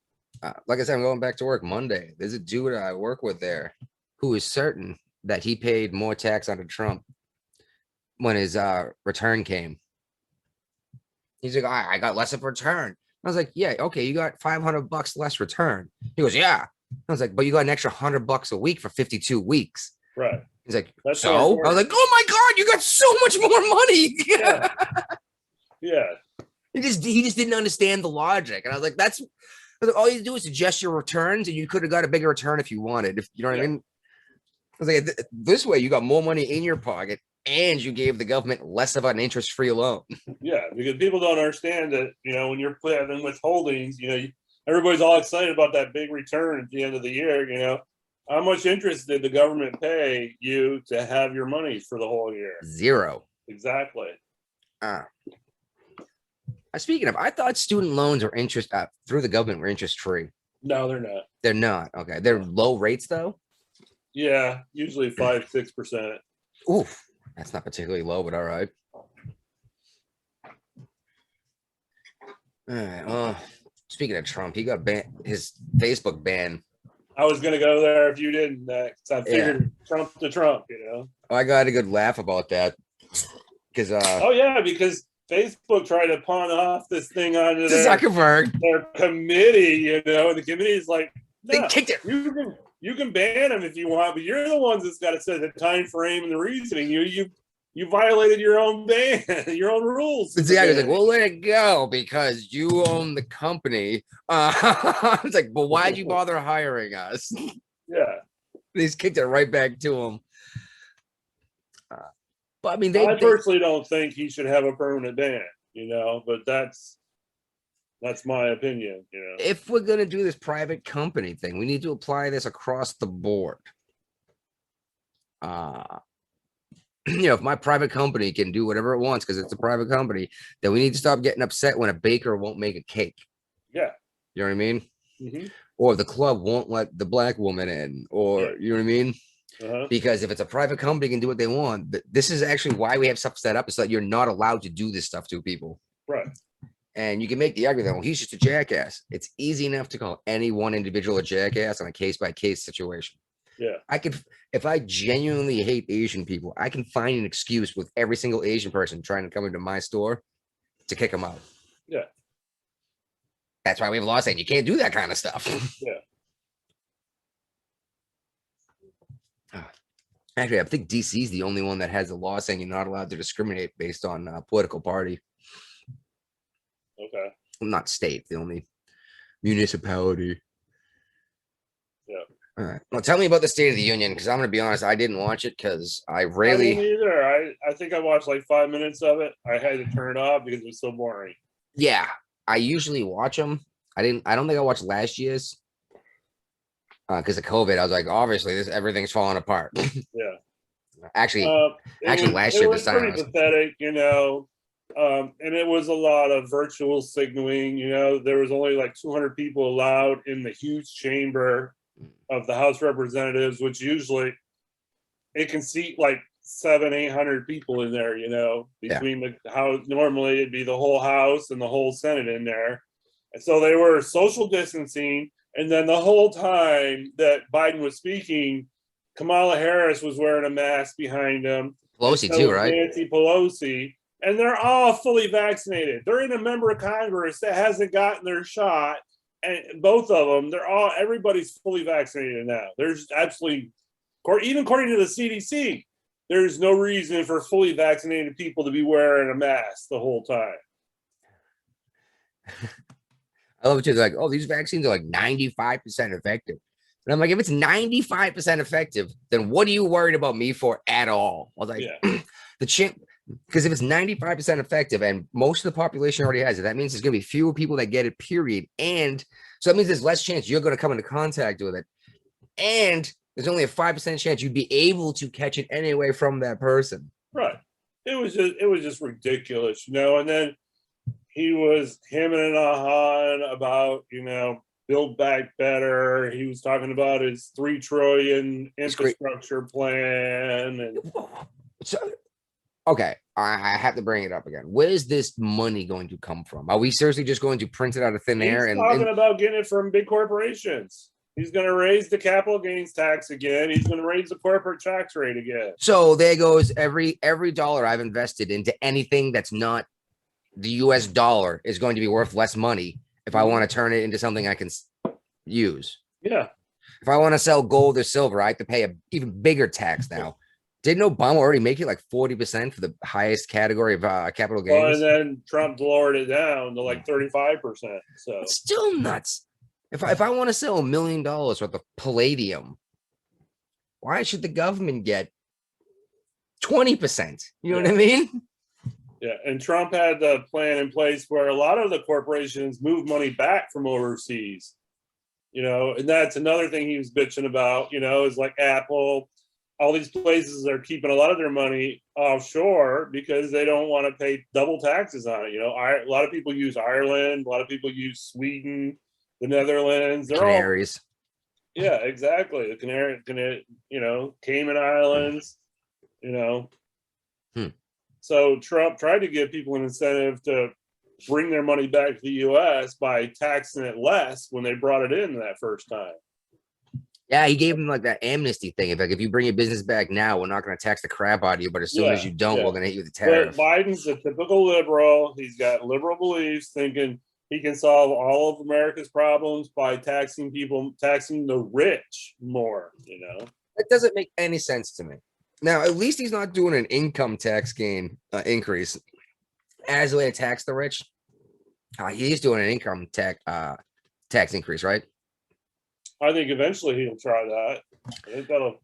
Like I said, I'm going back to work Monday. There's a dude I work with there who is certain that he paid more tax under Trump when his return came. He's like, I got less of a return. I was like, yeah, okay, you got $500 less return. He goes, yeah. I was like, but you got an extra $100 a week for 52 weeks. Right. He's like, so? I was like, oh my God, you got so much more money. Yeah. Yeah. He just didn't understand the logic. And I was like, all you do is adjust your returns, and you could have got a bigger return if you wanted. If you know what I mean? I was like, this way you got more money in your pocket, and you gave the government less of an interest-free loan. Yeah, because people don't understand that, you know, when you're planning withholdings, you know, everybody's all excited about that big return at the end of the year. You know, how much interest did the government pay you to have your money for the whole year? Zero. Exactly. Speaking of, I thought student loans were through the government were interest-free. No, they're not. They're not. Okay, they're low rates though. Yeah, usually 5-6%. Oof, that's not particularly low, but all right. All right. Well, speaking of Trump, he got banned. His Facebook ban. I was gonna go there if you didn't. I figured Trump to Trump. You know. I got a good laugh about that because. Oh yeah, because Facebook tried to pawn off this thing onto Zuckerberg, their committee. You know, and the committee is like, no, they kicked it. You can ban them if you want, but you're the ones that's got to set the time frame and the reasoning. You You violated your own ban, your own rules. The guy was like, "We'll let it go because you own the company." It's like, but why'd you bother hiring us? Yeah, They just kicked it right back to him. But I mean, I personally don't think he should have a permanent ban, but that's my opinion, if we're gonna do this private company thing, we need to apply this across the board. If my private company can do whatever it wants because it's a private company, then we need to stop getting upset when a baker won't make a cake. Yeah. You know what I mean? Mm-hmm. Or the club won't let the black woman in, or you know what I mean? Because if it's a private company, can do what they want. But this is actually why we have stuff set up, is that you're not allowed to do this stuff to people. Right. And you can make the argument, well, he's just a jackass. It's easy enough to call any one individual a jackass on a case-by-case situation. Yeah. If I genuinely hate Asian people, I can find an excuse with every single Asian person trying to come into my store to kick them out. Yeah. That's why we have a law saying you can't do that kind of stuff. Yeah. Actually, I think DC is the only one that has a law saying you're not allowed to discriminate based on political party. Okay. Not state, the only municipality. Yeah. All right. Well, tell me about the State of the Union, because I'm going to be honest, I didn't watch it because I I didn't really, either. I think I watched like 5 minutes of it. I had to turn it off because it was so boring. yeah, I usually watch them. I don't think I watched last year's because of COVID. I was like, obviously, everything's falling apart. Yeah. Actually, last year it was pretty pathetic, and it was a lot of virtual signaling. There was only like 200 people allowed in the huge chamber of the House of Representatives, which usually it can seat like 700-800 people in there. Between the house, normally it'd be the whole House and the whole Senate in there, and so they were social distancing. And then the whole time that Biden was speaking, Kamala Harris was wearing a mask behind him. Pelosi too, right? Nancy Pelosi, and they're all fully vaccinated. They're in a member of Congress that hasn't gotten their shot, and both of them, everybody's fully vaccinated now. There's absolutely, even according to the CDC, there's no reason for fully vaccinated people to be wearing a mask the whole time. I love it too. They're like, oh, these vaccines are like 95% effective. And I'm like, if it's 95% effective, then what are you worried about me for at all? I was like, because if it's 95% effective and most of the population already has it, that means there's going to be fewer people that get it, period. And so that means there's less chance you're going to come into contact with it. And there's only a 5% chance you'd be able to catch it anyway from that person. Right. It was just ridiculous, and then he was hemming and hawing about, Build Back Better. He was talking about his $3 trillion infrastructure plan. And so, okay, I have to bring it up again. Where is this money going to come from? Are we seriously just going to print it out of thin air? He's talking about getting it from big corporations. He's going to raise the capital gains tax again. He's going to raise the corporate tax rate again. So there goes every dollar I've invested into anything that's not the US dollar is going to be worth less money if I want to turn it into something I can use. Yeah. If I want to sell gold or silver, I have to pay an even bigger tax now. Didn't Obama already make it like 40% for the highest category of capital gains? Well, and then Trump lowered it down to like 35%. So it's still nuts. If I want to sell $1 million worth of palladium, why should the government get 20%? You know what I mean? Yeah, and Trump had the plan in place where a lot of the corporations move money back from overseas. And that's another thing he was bitching about, is like Apple, all these places are keeping a lot of their money offshore because they don't want to pay double taxes on it. A lot of people use Ireland, a lot of people use Sweden, the Netherlands, they're Canaries. Yeah, exactly. The Cayman Islands, So Trump tried to give people an incentive to bring their money back to the U.S. by taxing it less when they brought it in that first time. Yeah, he gave them like that amnesty thing. If you bring your business back now, we're not going to tax the crap out of you. But as soon as you don't, we're going to hit you with a tariff. But Biden's a typical liberal. He's got liberal beliefs, thinking he can solve all of America's problems by taxing the rich more. That doesn't make any sense to me. Now, at least he's not doing an income tax gain increase as a way to tax the rich. He's doing an income tax increase, right? I think eventually he'll try that. I think that'll.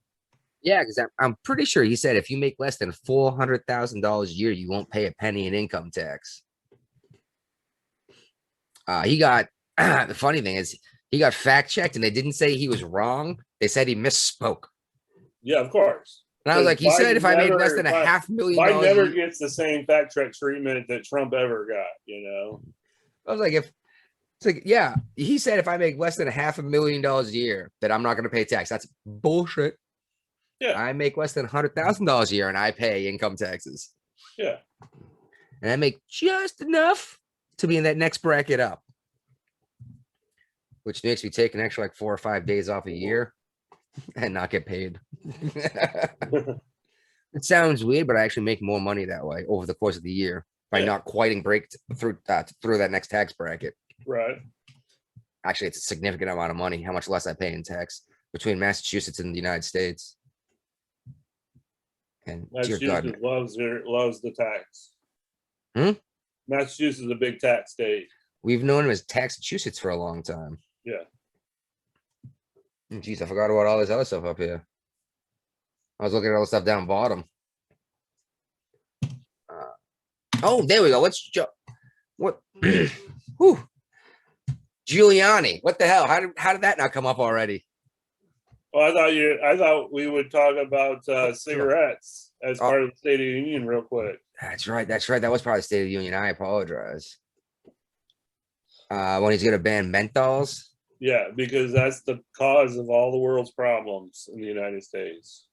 Yeah, because I'm pretty sure he said if you make less than $400,000 a year, you won't pay a penny in income tax. He got the funny thing is he got fact checked and they didn't say he was wrong. They said he misspoke. Yeah, of course. And I was like, he said if I made less than a Biden $500,000, never gets the same fact check treatment that Trump ever got. You know. I was like, if it's like, yeah, he said if I make less than $500,000 a year, that I'm not going to pay tax. That's bullshit. Yeah. I make less than $100,000 a year and I pay income taxes. Yeah. And I make just enough to be in that next bracket up, which makes me take an extra like 4 or 5 days off a year and not get paid. It sounds weird, but I actually make more money that way over the course of the year by not quite break through that next tax bracket. Right. Actually, it's a significant amount of money, how much less I pay in tax between Massachusetts and the United States. And dear God, Massachusetts loves the tax. Massachusetts is a big tax state. We've known him as Taxachusetts for a long time. Yeah. Jeez, I forgot about all this other stuff up here. I was looking at all the stuff down bottom. Oh, there we go. Let's what? Whew. Giuliani. What the hell? How did that not come up already? Well, I thought we would talk about cigarettes as part of the State of the Union real quick. That's right. That was part of the State of the Union. I apologize. When he's going to ban menthols. Yeah, because that's the cause of all the world's problems in the United States.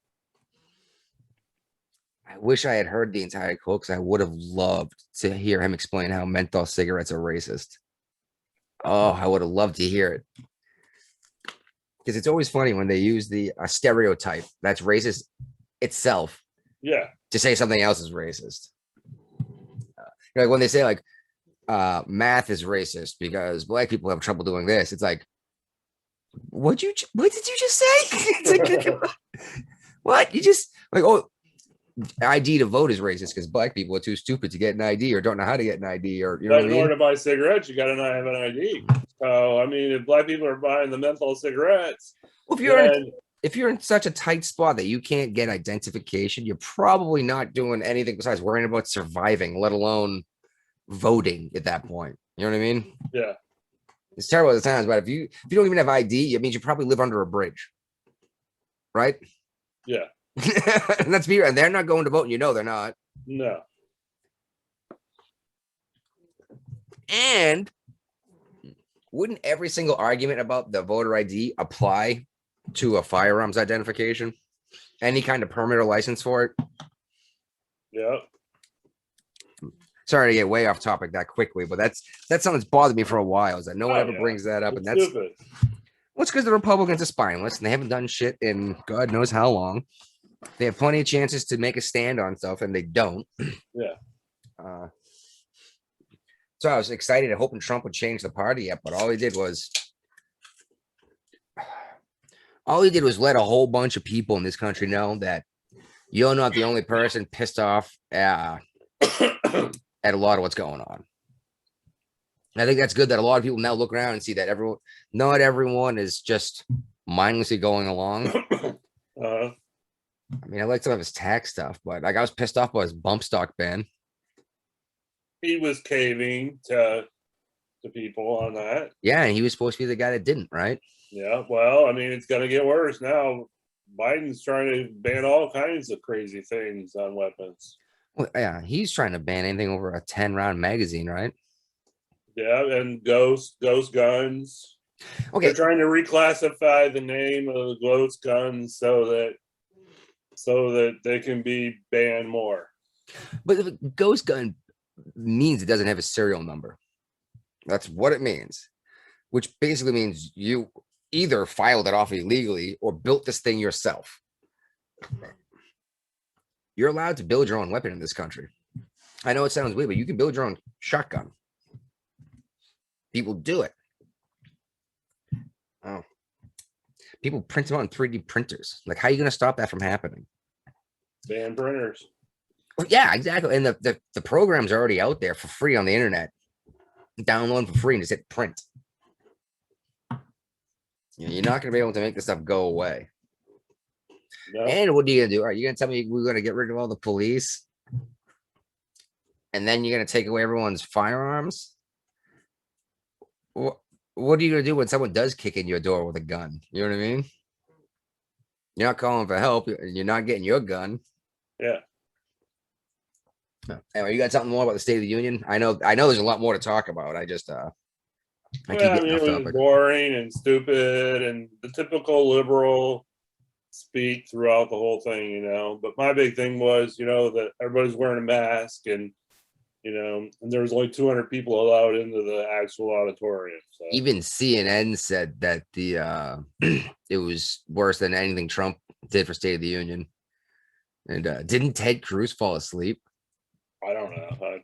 I wish I had heard the entire quote because I would have loved to hear him explain how menthol cigarettes are racist. Oh, I would have loved to hear it. Because it's always funny when they use the stereotype that's racist itself. Yeah. To say something else is racist. Like when they say like math is racist because black people have trouble doing this. It's like, what did you just say? It's like, what? You just like, oh, ID to vote is racist because black people are too stupid to get an ID or don't know how to get an ID or you know what I mean? In order to buy cigarettes, you got to not have an ID. So I mean, if black people are buying the menthol cigarettes, well, if you're in such a tight spot that you can't get identification, you're probably not doing anything besides worrying about surviving, let alone voting at that point. You know what I mean? Yeah. It's terrible at times, but if you don't even have ID, it means you probably live under a bridge, right? Yeah. And that's me. And they're not going to vote, and you know they're not. No. And wouldn't every single argument about the voter ID apply to a firearms identification? Any kind of permit or license for it? Yeah. Sorry to get way off topic that quickly, but that's something that's bothered me for a while. Is that no one ever brings that up, and that's stupid. Well, it's because the Republicans are spineless and they haven't done shit in God knows how long. They have plenty of chances to make a stand on stuff, and they don't. Yeah. So I was excited and hoping Trump would change the party up, but all he did was let a whole bunch of people in this country know that you're not the only person pissed off at a lot of what's going on. And I think that's good that a lot of people now look around and see that not everyone is just mindlessly going along. I mean, I like some of his tax stuff, but like I was pissed off by his bump stock ban. He was caving to people on that. Yeah, and he was supposed to be the guy that didn't, right? Yeah, well, I mean, it's going to get worse now. Biden's trying to ban all kinds of crazy things on weapons. Well, yeah, he's trying to ban anything over a 10-round magazine, right? Yeah, and ghost guns. Okay. They're trying to reclassify the name of the ghost guns so that they can be banned more. But the ghost gun means it doesn't have a serial number. That's what it means, which basically means you either filed it off illegally or built this thing yourself. You're allowed to build your own weapon in this country. I know it sounds weird, but you can build your own shotgun. People do it. Oh, people print them on 3D printers. Like, how are you going to stop that from happening? Ban printers. Yeah, exactly. And the program's are already out there for free on the internet. Download for free and just hit print. You're not going to be able to make this stuff go away. No. And what are you going to do? Are you going to tell me we're going to get rid of all the police? And then you're going to take away everyone's firearms? What are you going to do when someone does kick in your door with a gun? You know what I mean? You're not calling for help. You're not getting your gun. Yeah. Anyway, you got something more about the State of the Union? I know there's a lot more to talk about. I just I keep getting off it was topic. boring and stupid and the typical liberal speak throughout the whole thing, you know. But my big thing was, you know, that everybody's wearing a mask and, you know, and there was only 200 people allowed into the actual auditorium. So. Even CNN said that the it was worse than anything Trump did for State of the Union. And didn't Ted Cruz fall asleep? I don't know.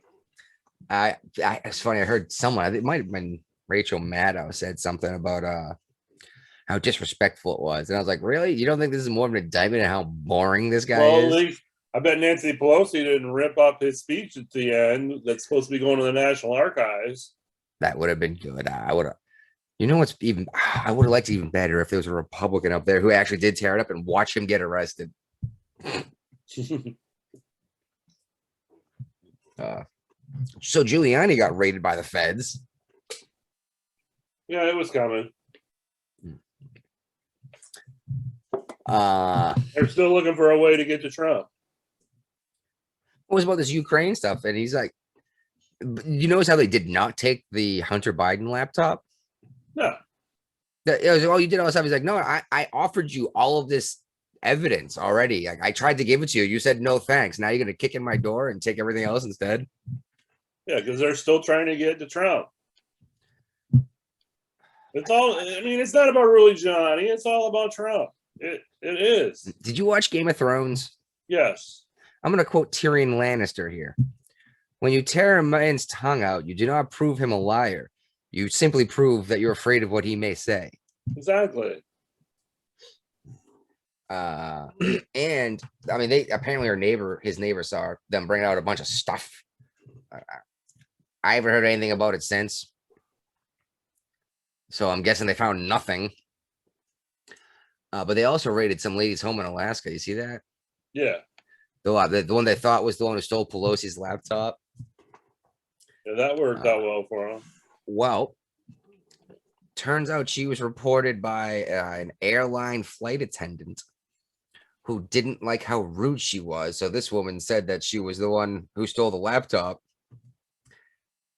It's funny. I heard someone. It might have been Rachel Maddow said something about how disrespectful it was, and I was like, really? You don't think this is more of an indictment of how boring this guy Well, at is? least I bet Nancy Pelosi didn't rip up his speech at the end. That's supposed to be going to the National Archives. That would have been good. I would have. You know what's even? I would have liked it even better if there was a Republican up there who actually did tear it up and watch him get arrested. So Giuliani got raided by the feds. Yeah, it was coming. They're still looking for a way to get to Trump. What was about this Ukraine stuff? And he's like, you notice how they did not take the Hunter Biden laptop? No. It was, oh, you did all this stuff. He's like, no, I offered you all of this evidence already. Like, I tried to give it to you. You said no thanks. Now you're going to kick in my door and take everything else instead. Yeah, because they're still trying to get to Trump. It's all. I mean, it's not about really Johnny. It's all about Trump. It is. Did you watch Game of Thrones? Yes. I'm going to quote Tyrion Lannister here. When you tear a man's tongue out, you do not prove him a liar. You simply prove that you're afraid of what he may say. Exactly. And I mean, they apparently his neighbor saw them bring out a bunch of stuff. I haven't heard anything about it since. So I'm guessing they found nothing. But they also raided some lady's home in Alaska. You see that? Yeah. The one they thought was the one who stole Pelosi's laptop. Yeah, that worked out well for him. Well, turns out she was reported by an airline flight attendant who didn't like how rude she was. So this woman said that she was the one who stole the laptop.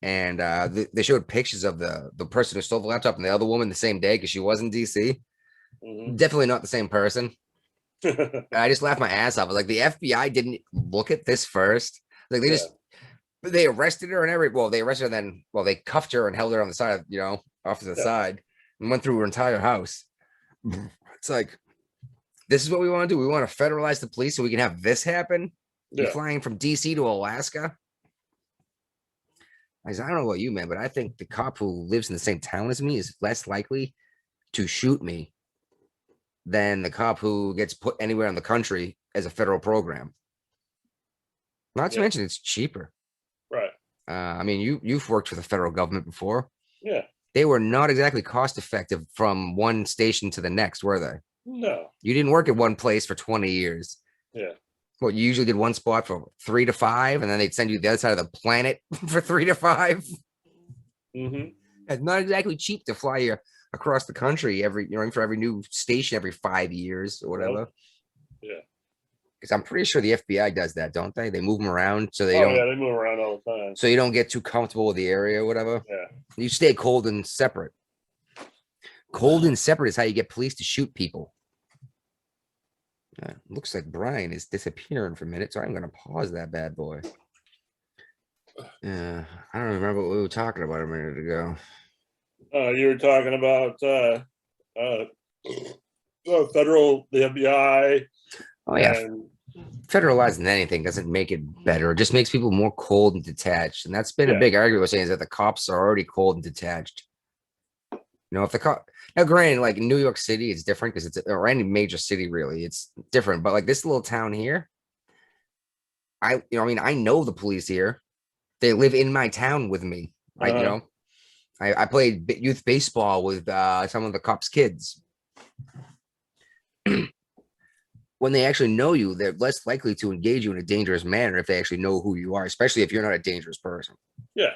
And they showed pictures of the person who stole the laptop and the other woman the same day because she was in DC. Mm-hmm. Definitely not the same person. I just laughed my ass off. I was like, the FBI didn't look at this first. Like they arrested her and they arrested her and then they cuffed her and held her on the side, off to the side and went through her entire house. It's like, this is what we want to do. We want to federalize the police so we can have this happen. You're flying from DC to Alaska. I don't know about you, man, but I think the cop who lives in the same town as me is less likely to shoot me than the cop who gets put anywhere in the country as a federal program. Not to mention it's cheaper. Right. I mean, you've worked for the federal government before. Yeah. They were not exactly cost effective from one station to the next, were they? No. You didn't work at one place for 20 years. Yeah. Well, you usually did one spot for 3 to 5, and then they'd send you to the other side of the planet for 3 to 5. Mm-hmm. It's not exactly cheap to fly you across the country for every new station every 5 years or whatever. Yeah. Because I'm pretty sure the FBI does that, don't they? They move them around so they don't. Yeah, they move around all the time. So you don't get too comfortable with the area or whatever. Yeah. You stay cold and separate. Cold and separate is how you get police to shoot people. Looks like Brian is disappearing for a minute, so I'm going to pause that bad boy. I don't remember what we were talking about a minute ago. You were talking about the FBI. Oh, yeah. Federalizing anything doesn't make it better. It just makes people more cold and detached. And that's been a big argument we're saying is that the cops are already cold and detached. If the cop now, granted, like in New York City, it's different because or any major city really, it's different. But like this little town here, I know the police here. They live in my town with me. Uh-huh. I played youth baseball with some of the cops' kids. When they actually know you, they're less likely to engage you in a dangerous manner if they actually know who you are, especially if you're not a dangerous person. Yeah.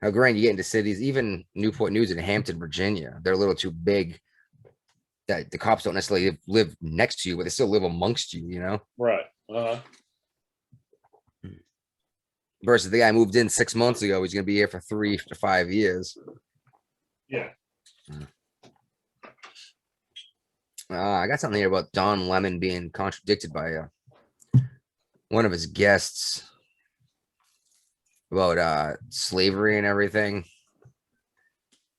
Now, granted, you get into cities, even Newport News and Hampton, Virginia, they're a little too big that the cops don't necessarily live next to you, but they still live amongst you, you know? Right. Uh-huh. Versus the guy moved in 6 months ago, he's going to be here for 3 to 5 years. Yeah. I got something here about Don Lemon being contradicted by one of his guests about slavery and everything.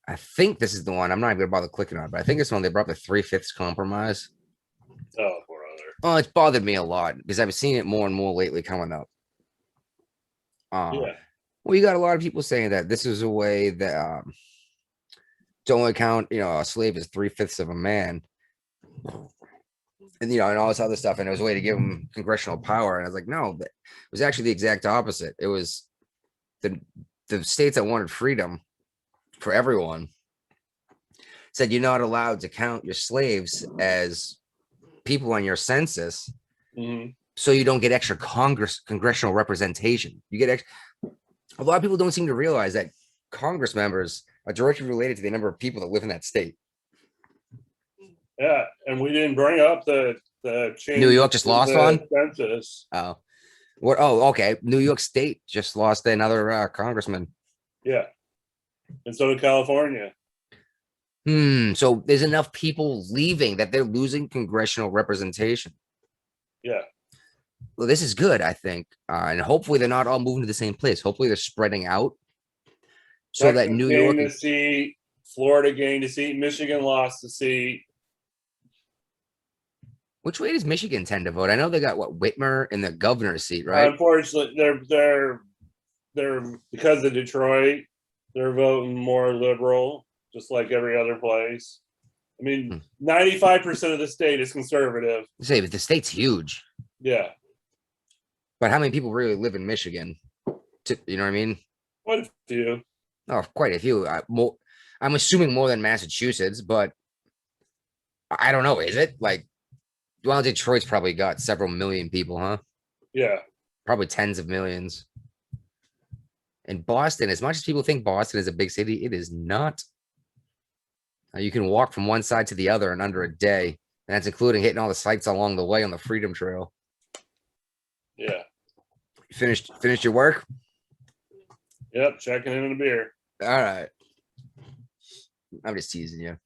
I think this is the one. I'm not even gonna bother clicking on it, but I think it's one they brought the 3/5 compromise. Oh, brother. Oh, it's bothered me a lot because I've seen it more and more lately coming up. Yeah. Well, you got a lot of people saying that this is a way that to only count, a slave as 3/5 of a man, and and all this other stuff, and it was a way to give him congressional power. And I was like, no, it was actually the exact opposite. It was the states that wanted freedom for everyone said you're not allowed to count your slaves as people on your census, so you don't get extra congressional representation. You get a lot of people don't seem to realize that Congress members are directly related to the number of people that live in that state. Yeah, and we didn't bring up the change. New York just lost one. Census. Oh, what? Oh, okay. New York State just lost another congressman. Yeah, and so did California. So there's enough people leaving that they're losing congressional representation. Yeah. Well, this is good, I think, and hopefully they're not all moving to the same place. Hopefully they're spreading out so that Texas New York gained a seat, Florida gained a seat, Michigan lost a seat. Which way does Michigan tend to vote? I know they got Whitmer in the governor's seat, right? Unfortunately, they're because of Detroit, they're voting more liberal, just like every other place. I mean, 95% of the state is conservative. Say, but the state's huge. Yeah. But how many people really live in Michigan? You know what I mean? Quite a few. Oh, quite a few. I'm assuming more than Massachusetts, but I don't know. Is it like? Well, Detroit's probably got several million people, huh? Yeah. Probably tens of millions. And Boston, as much as people think Boston is a big city, it is not. You can walk from one side to the other in under a day, and that's including hitting all the sites along the way on the Freedom Trail. Yeah. You finished your work? Yep, checking in a beer. All right. I'm just teasing you.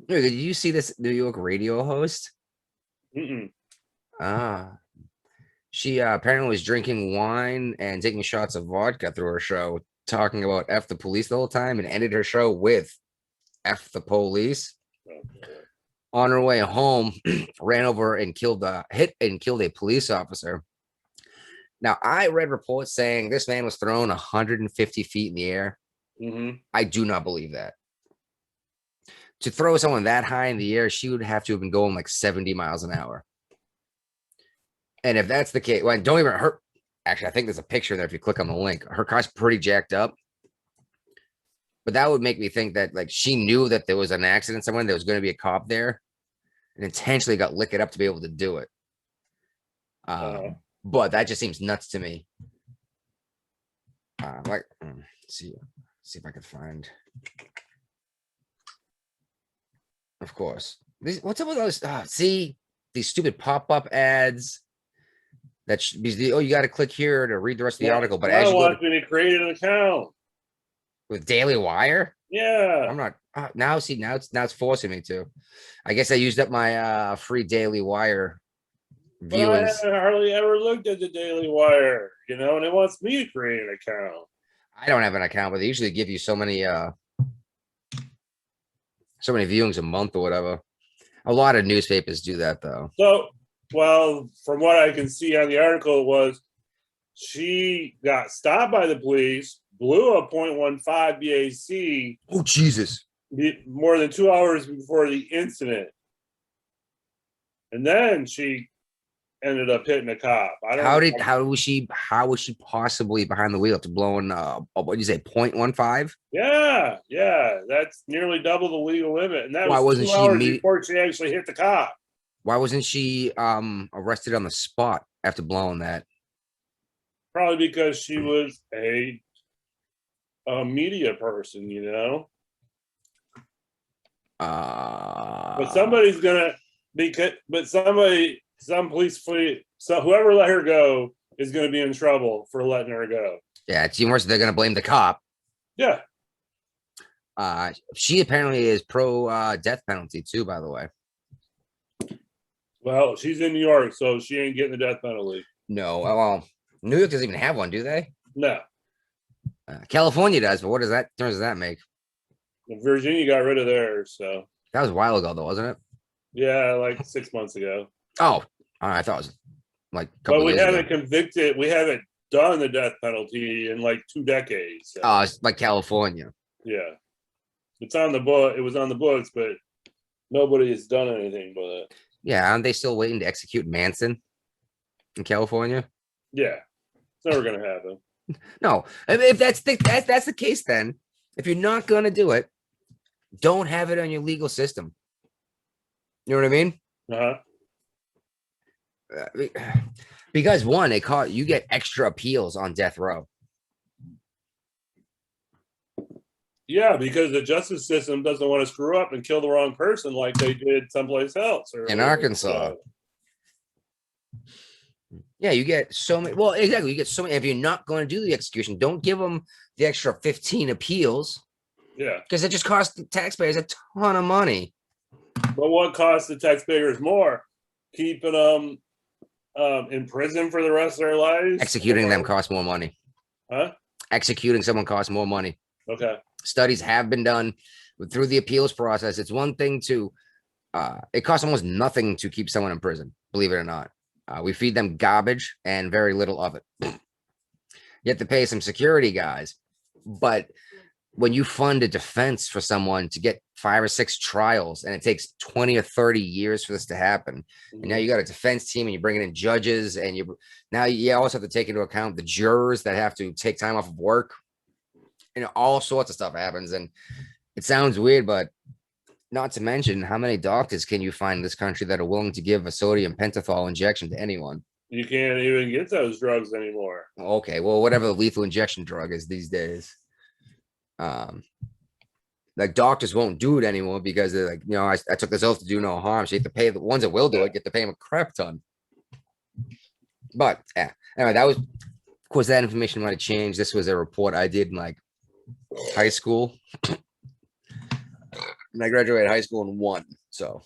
Did you see this New York radio host? She apparently was drinking wine and taking shots of vodka through her show, talking about F the police the whole time, and ended her show with F the police. On her way home, ran over and hit and killed a police officer. Now, I read reports saying this man was thrown 150 feet in the air. I do not believe that. To throw someone that high in the air, she would have to have been going like 70 miles an hour. And if that's the case, well, don't even hurt. Actually, I think there's a picture there if you click on the link. Her car's pretty jacked up. But that would make me think that like she knew that there was an accident somewhere, there was going to be a cop there, and intentionally got licked up to be able to do it. But that just seems nuts to me. See if I can find. Of course. What's up with those? See these stupid pop-up ads. You got to click here to read the rest of the article. But as you want me to create an account with Daily Wire, yeah, I'm not now. See, now it's forcing me to. I guess I used up my free Daily Wire viewings. I hardly ever looked at the Daily Wire, and it wants me to create an account. I don't have an account, but they usually give you so many viewings a month or whatever. A lot of newspapers do that though. So, well, from what I can see on the article was she got stopped by the police, blew a .15 BAC. Oh, Jesus. More than 2 hours before the incident. And then she ended up hitting a cop. I don't. How was she possibly behind the wheel to blowing what do you say 0.15? Yeah, that's nearly double the legal limit, and that Why was wasn't 2 hours she before she actually hit the cop. why wasn't she arrested on the spot after blowing that? Probably because she was a media person, But Uh somebody's gonna some police, so whoever let her go is gonna be in trouble for letting her go. yeah, it's even worse. They're gonna blame the cop. Yeah. She apparently is pro death penalty too, by the way. Well, she's in New York, so she ain't getting the death penalty. No, well, New York doesn't even have one, do they? No. California does, but what difference does that make? Virginia got rid of theirs, so That was a while ago, though, wasn't it? yeah, like 6 months ago. Oh, all right, I thought it was like a couple But we years haven't ago. convicted. We haven't done the death penalty in like 2 decades. So, Oh, it's like California. yeah, it's on the book. It was on the books, but nobody has done anything with it. Yeah, aren't they still waiting to execute Manson in California? Yeah, it's never gonna happen. No, if that's the case, then if you're not gonna do it, don't have it on your legal system. You know what I mean? Uh-huh. Because one, you get extra appeals on death row. Yeah, because the justice system doesn't want to screw up and kill the wrong person like they did someplace else. In Arkansas. Yeah, you get so many. Well, exactly. You get so many. If you're not going to do the execution, don't give them the extra 15 appeals. Yeah. Because it just costs the taxpayers a ton of money. But what costs the taxpayers more? Keeping them in prison for the rest of their lives? Executing them costs more money. Huh? Executing someone costs more money. Okay. Studies have been done through the appeals process. It's one thing to, it costs almost nothing to keep someone in prison, believe it or not. We feed them garbage and very little of it. You have to pay some security guys. But when you fund a defense for someone to get 5 or 6 trials and it takes 20 or 30 years for this to happen, and now you got a defense team and you're bringing in judges, and you also have to take into account the jurors that have to take time off of work. All sorts of stuff happens, and it sounds weird, but not to mention how many doctors can you find in this country that are willing to give a sodium pentothal injection to anyone? You can't even get those drugs anymore. Okay, well, whatever the lethal injection drug is these days. Like doctors won't do it anymore because they're like, I took this oath to do no harm. So you have to pay the ones that will do it, you have to pay them a crap ton. But yeah, anyway, that was, of course, that information might have changed. This was a report I did in like high school. And I graduated high school in 1. So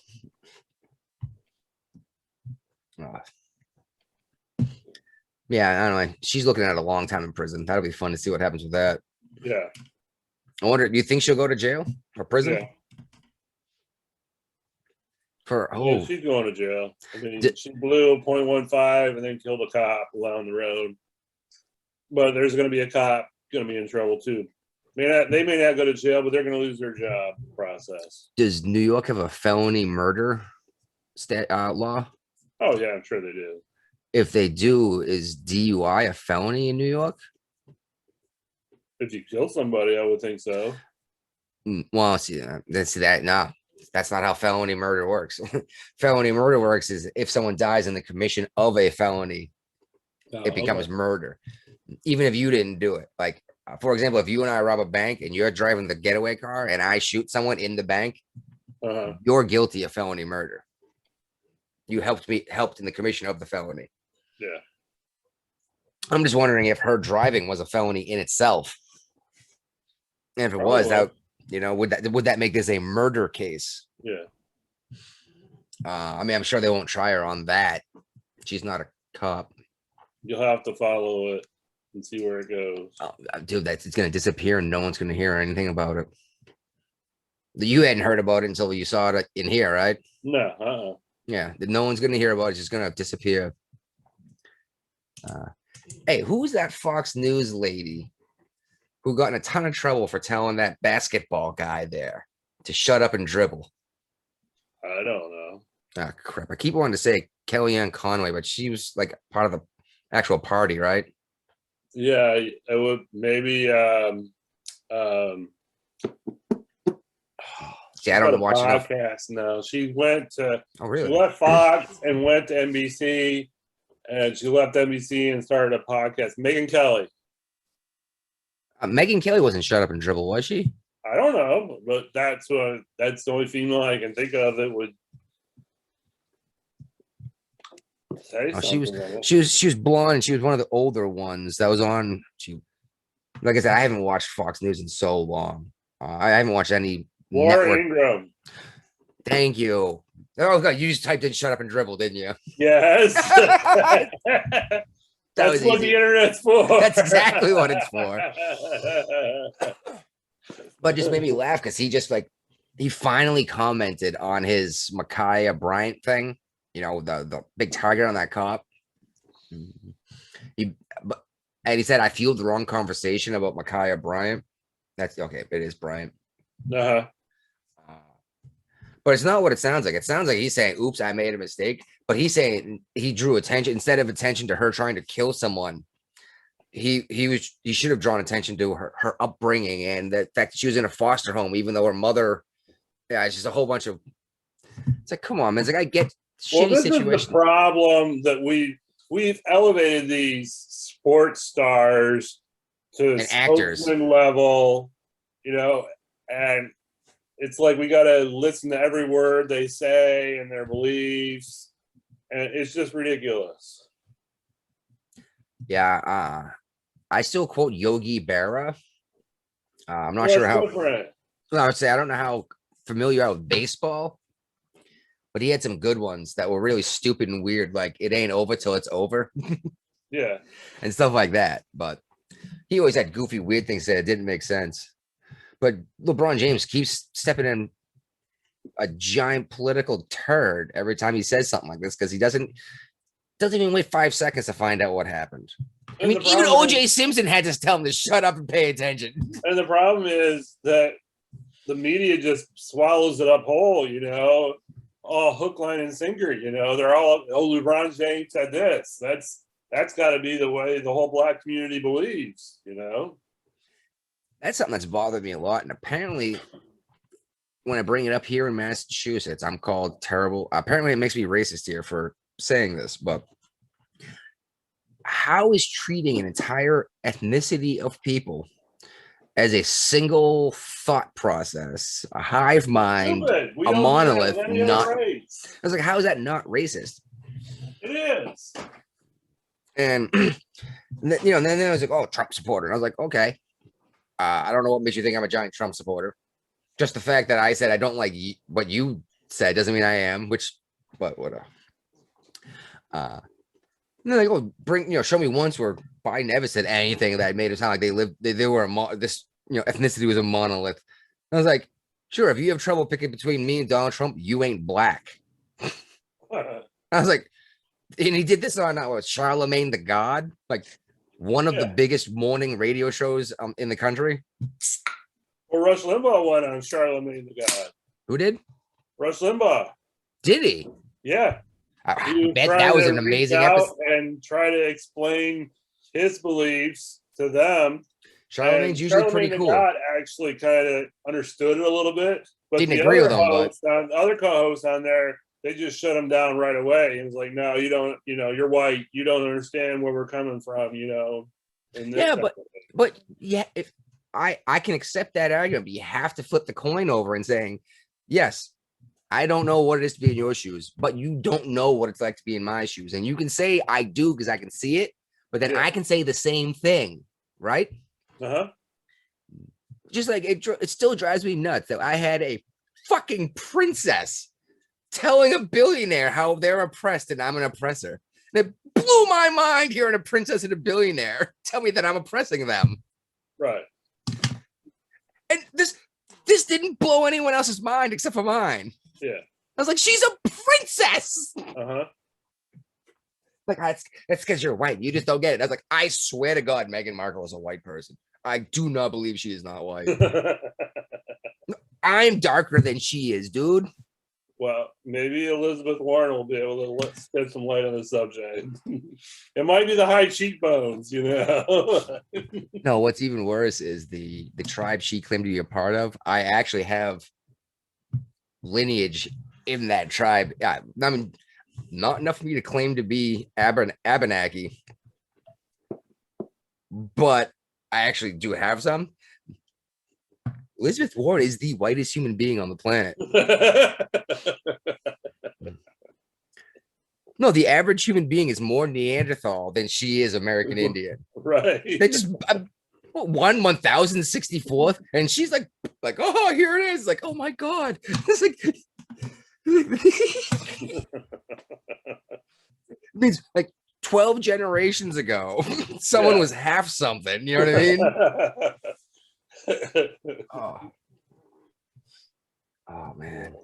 yeah, I don't know. She's looking at a long time in prison. That'll be fun to see what happens with that. Yeah. I wonder, do you think she'll go to jail or prison? Yeah. Yeah, she's going to jail. I mean, she blew a .15 and then killed a cop along the road. But there's going to be a cop going to be in trouble too. They may not go to jail, but they're going to lose their job process. Does New York have a felony murder law? Oh yeah, I'm sure they do. If they do, is DUI a felony in New York? If you kill somebody, I would think so. Well, see that. No, that's not how felony murder works. Felony murder works is if someone dies in the commission of a felony, it becomes murder, even if you didn't do it. Like, for example, if you and I rob a bank and you're driving the getaway car and I shoot someone in the bank, you're guilty of felony murder. You helped in the commission of the felony. Yeah. I'm just wondering if her driving was a felony in itself. And if it was, that would that make this a murder case? Yeah. I'm sure they won't try her on that. She's not a cop. You'll have to follow it and see where it goes. Oh, dude, it's going to disappear and no one's going to hear anything about it. You hadn't heard about it until you saw it in here, right? No. Yeah, no one's going to hear about it. It's just going to disappear. Hey, who's that Fox News lady who got in a ton of trouble for telling that basketball guy there to shut up and dribble? I don't know. Ah, crap. I keep wanting to say Kellyanne Conway, but she was like part of the actual party, right? Yeah, it would maybe um See, I she's got don't a watch enough. podcast now. Oh, She really? left Fox and went to NBC, and she left NBC and started a podcast. Megan Kelly. Megan Kelly wasn't Shut Up and Dribble, was she? I don't know, but that's the only female I can think of that would say Oh, something like that. she was blonde. And she was one of the older ones that was on. She, like I said, I haven't watched Fox News in so long. I haven't watched any Laura network. Ingraham. Thank you. Oh god, you just typed in "Shut Up and Dribble," didn't you? Yes. That That's was what easy. the internet's for. That's exactly what it's for. But just made me laugh because he finally commented on his Micaiah Bryant thing. You know, the big target on that cop. He but and he said, I fueled the wrong conversation about Micaiah Bryant. That's okay, it is Bryant. Uh-huh. But it's not what it sounds like. It sounds like he's saying, oops, I made a mistake. But he's saying he drew attention instead of attention to her trying to kill someone. He should have drawn attention to her upbringing and the fact that she was in a foster home, even though her mother, yeah, it's just a whole bunch of, it's like, come on, man. It's like, I get Well, shitty this situation. is the problem that we've elevated these sports stars to And actors. spokesman level, and it's like we got to listen to every word they say and their beliefs, and it's just ridiculous. Yeah, I still quote Yogi Berra. I'm not sure how. I would say I don't know how familiar you are with baseball, but he had some good ones that were really stupid and weird, like "It ain't over till it's over," Yeah, and stuff like that. But he always had goofy, weird things that didn't make sense. But LeBron James keeps stepping in a giant political turd every time he says something like this because he doesn't even wait 5 seconds to find out what happened. I mean, even OJ Simpson had to tell him to shut up and pay attention. And the problem is that the media just swallows it up whole, all hook, line, and sinker. They're all, LeBron James said this. That's got to be the way the whole black community believes. That's something that's bothered me a lot. And apparently, when I bring it up here in Massachusetts, I'm called terrible. Apparently, it makes me racist here for saying this, but how is treating an entire ethnicity of people as a single thought process, a hive mind, a monolith, not? I was like, how is that not racist? It is. And then I was like, oh, Trump supporter. And I was like, okay. I don't know what makes you think I'm a giant Trump supporter. Just the fact that I said I don't like what you said doesn't mean I am, but whatever. And then they go show me once where Biden ever said anything that made it sound like they were this ethnicity was a monolith. And I was like, sure, if you have trouble picking between me and Donald Trump, you ain't black. I was like, and he did this on Charlemagne the God, like one of the biggest morning radio shows in the country. Well, Rush Limbaugh went on Charlemagne the God. Who did? Rush Limbaugh. Did he? Yeah. I bet that was an amazing episode. And try to explain his beliefs to them. Charlemagne's usually pretty cool. God actually kind of understood it a little bit, but didn't agree with him. But the other co-hosts on there, they just shut him down right away. And was like, no, you don't. You're white. You don't understand where we're coming from. But if I can accept that argument, but you have to flip the coin over and saying, yes, I don't know what it is to be in your shoes, but you don't know what it's like to be in my shoes. And you can say I do because I can see it, but then I can say the same thing, right? Uh-huh. Just like it still drives me nuts that I had a fucking princess telling a billionaire how they're oppressed and I'm an oppressor. And it blew my mind hearing a princess and a billionaire tell me that I'm oppressing them. Right. And this didn't blow anyone else's mind except for mine. Yeah. I was like, she's a princess. Uh-huh. Like, that's because you're white. You just don't get it. I was like, I swear to God, Meghan Markle is a white person. I do not believe she is not white. I'm darker than she is, dude. Well, maybe Elizabeth Warren will be able to shed some light on the subject. It might be the high cheekbones, you know. No, what's even worse is the tribe she claimed to be a part of. I actually have lineage in that tribe. I mean, not enough for me to claim to be Abenaki, but I actually do have some. Elizabeth Warren is the whitest human being on the planet. No, the average human being is more Neanderthal than she is American Indian. Right. They just 1064th, and she's like, oh, here it is. Like, oh my god, it's like it means like 12 generations ago, someone was half something. You know what I mean? Oh man.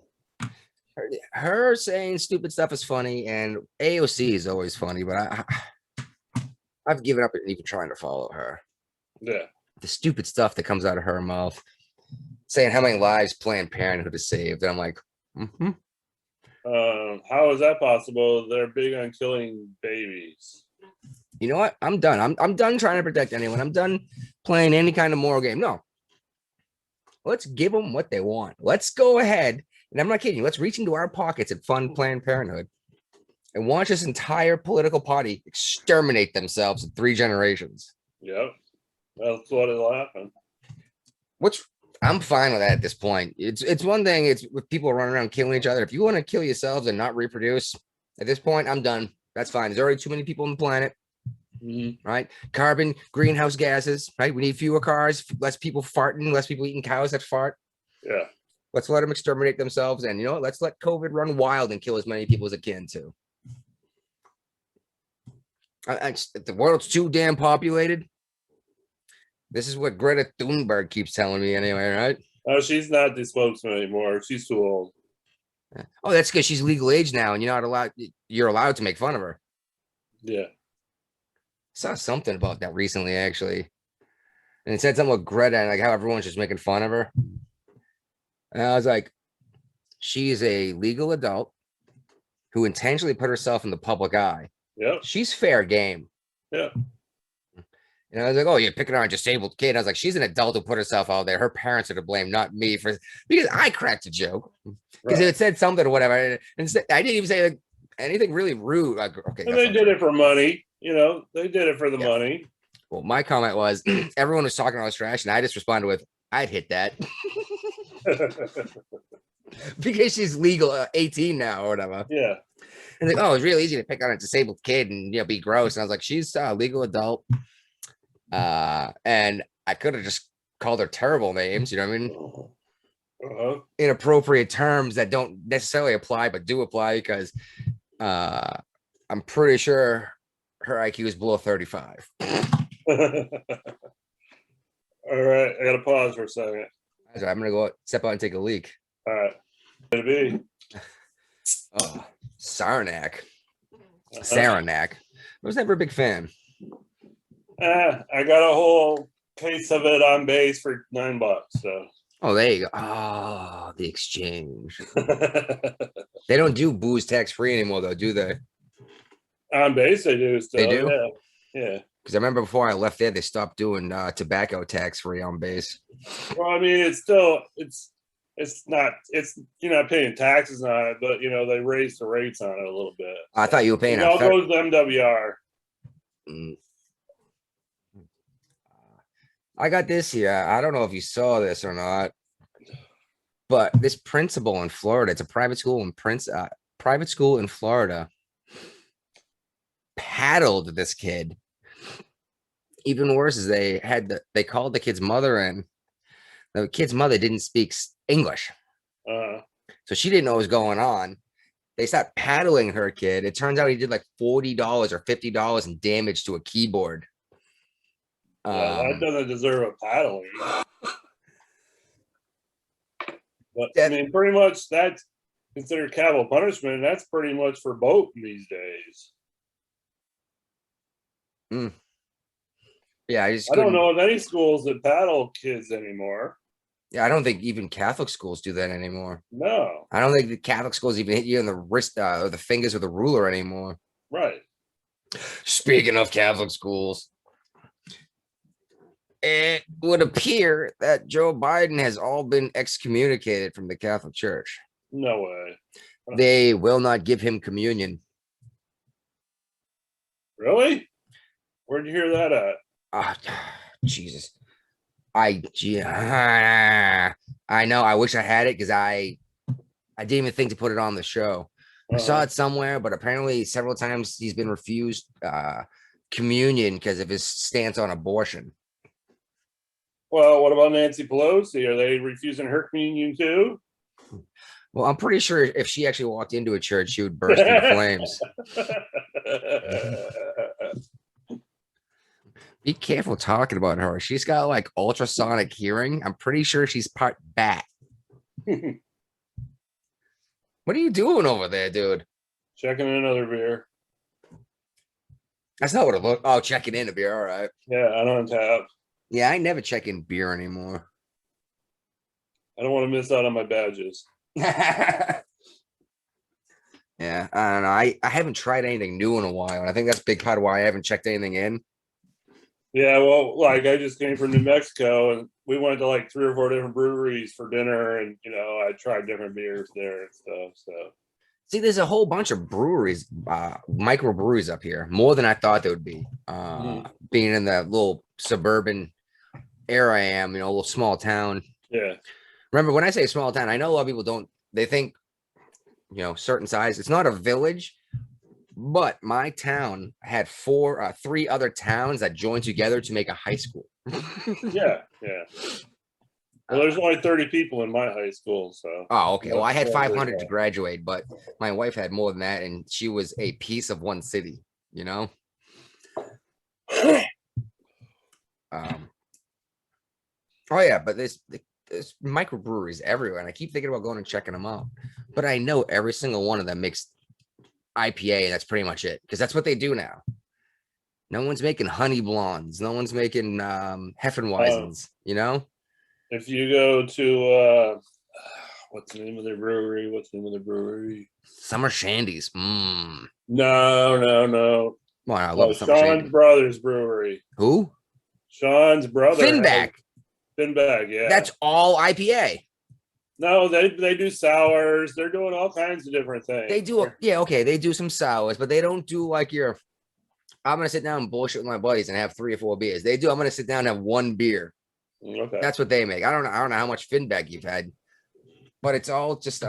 Her saying stupid stuff is funny, and AOC is always funny, but I've given up even trying to follow her. Yeah. The stupid stuff that comes out of her mouth, saying how many lives Planned Parenthood has saved. And I'm like, how is that possible? They're big on killing babies. You know what? I'm done. I'm done trying to protect anyone. I'm done playing any kind of moral game. No. Let's give them what they want. Let's go ahead. And I'm not kidding you. Let's reach into our pockets and fund Planned Parenthood and watch this entire political party exterminate themselves in 3 generations. Yep. That's what will happen. I'm fine with that at this point. It's one thing. It's with people running around killing each other. If you want to kill yourselves and not reproduce, at this point, I'm done. That's fine. There's already too many people on the planet. Right? Carbon, greenhouse gases, right? We need fewer cars, less people farting, less people eating cows that fart. Yeah. Let's let them exterminate themselves. And you know what? Let's let COVID run wild and kill as many people as it can too. The world's too damn populated. This is what Greta Thunberg keeps telling me anyway, right? Oh, she's not the spokesman anymore. She's too old. Oh, that's because she's legal age now, and you're allowed to make fun of her. Yeah. Saw something about that recently, actually. And it said something about Greta and like how everyone's just making fun of her. And I was like, she's a legal adult who intentionally put herself in the public eye. Yep. She's fair game. Yeah. And I was like, oh, you're picking on a disabled kid. I was like, she's an adult who put herself out there. Her parents are to blame, not me, because I cracked a joke. Because it said something or whatever. And I didn't even say like anything really rude. Like, okay. And they did it for money. You know, they did it for the money. Well, my comment was everyone was talking all this trash, and I just responded with, I'd hit that. Because she's legal 18 now or whatever. Yeah. And like, oh, it's really easy to pick on a disabled kid and be gross. And I was like, she's a legal adult. And I could have just called her terrible names, you know what I mean? Inappropriate terms that don't necessarily apply, but do apply because I'm pretty sure her IQ is below 35. All right, I gotta pause for a second. I'm gonna go step out and take a leak. All right, gonna be. Oh, Saranac. Saranac. I was never a big fan. I got a whole case of it on base for $9. So. Oh, there you go. Oh, the exchange. They don't do booze tax free anymore, though, do they? On base, they do. Still. They do. Yeah. Because I remember before I left there, they stopped doing tobacco tax free on base. Well, I mean, it's still you're not paying taxes on it, but they raised the rates on it a little bit. I thought you were paying. It all goes to MWR. I got this here. I don't know if you saw this or not, but this principal in Florida, it's a private school in Florida, paddled this kid. Even worse is they called the kid's mother in. The kid's mother didn't speak English. So she didn't know what was going on. They stopped paddling her kid. It turns out he did like $40 or $50 in damage to a keyboard. That doesn't deserve a paddling. But I mean, pretty much that's considered capital punishment, and that's pretty much for both these days. Yeah, I don't know of any schools that paddle kids anymore. Yeah, I don't think even Catholic schools do that anymore. No, I don't think the Catholic schools even hit you in the wrist or the fingers with a ruler anymore. right. Speaking of Catholic schools, it would appear that Joe Biden has all been excommunicated from the Catholic Church. No way. They will not give him communion. Really? Where'd you hear that at? Ah, Jesus. Yeah, I know. I wish I had it because I didn't even think to put it on the show. I saw it somewhere, but apparently several times he's been refused communion because of his stance on abortion. Well, what about Nancy Pelosi? Are they refusing her communion too? Well, I'm pretty sure if she actually walked into a church, she would burst into flames. Be careful talking about her. She's got like ultrasonic hearing. I'm pretty sure she's part bat. What are you doing over there, dude? Checking another beer. That's not what it looked. Oh, checking in a beer. All right. Yeah, on Untapped. Yeah, I never check in beer anymore. I don't want to miss out on my badges. Yeah, I don't know. I haven't tried anything new in a while. And I think that's a big part of why I haven't checked anything in. Yeah, well, like I just came from New Mexico and we went to like 3 or 4 different breweries for dinner, and I tried different beers there and stuff. So See, there's a whole bunch of breweries, microbreweries up here, more than I thought there would be. Being in the little suburban area I am, a little small town. yeah. Remember, when I say small town, I know a lot of people don't, they think, certain size. It's not a village, but my town had 3 other towns that joined together to make a high school. Yeah. Well, there's only 30 people in my high school, so. Oh, okay. Well, I had Yeah, 500 to graduate, but my wife had more than that, and she was a piece of one city, Oh yeah, but there's microbreweries everywhere, and I keep thinking about going and checking them out. But I know every single one of them makes IPA, and that's pretty much it, because that's what they do now. No one's making honey blondes. No one's making Heffenweizens. If you go to what's the name of their brewery? Summer Shandies. Mm. No. Well, I love Summer Sean's Shandies. Brothers Brewery. Who? Sean's brother. Finback. Finback, yeah. That's all IPA. No, they do sours. They're doing all kinds of different things. They do, okay. They do some sours, but they don't do like I'm gonna sit down and bullshit with my buddies and have 3 or 4 beers. They do. I'm gonna sit down and have 1 beer. Okay. That's what they make. I don't know how much Finback you've had, but it's all just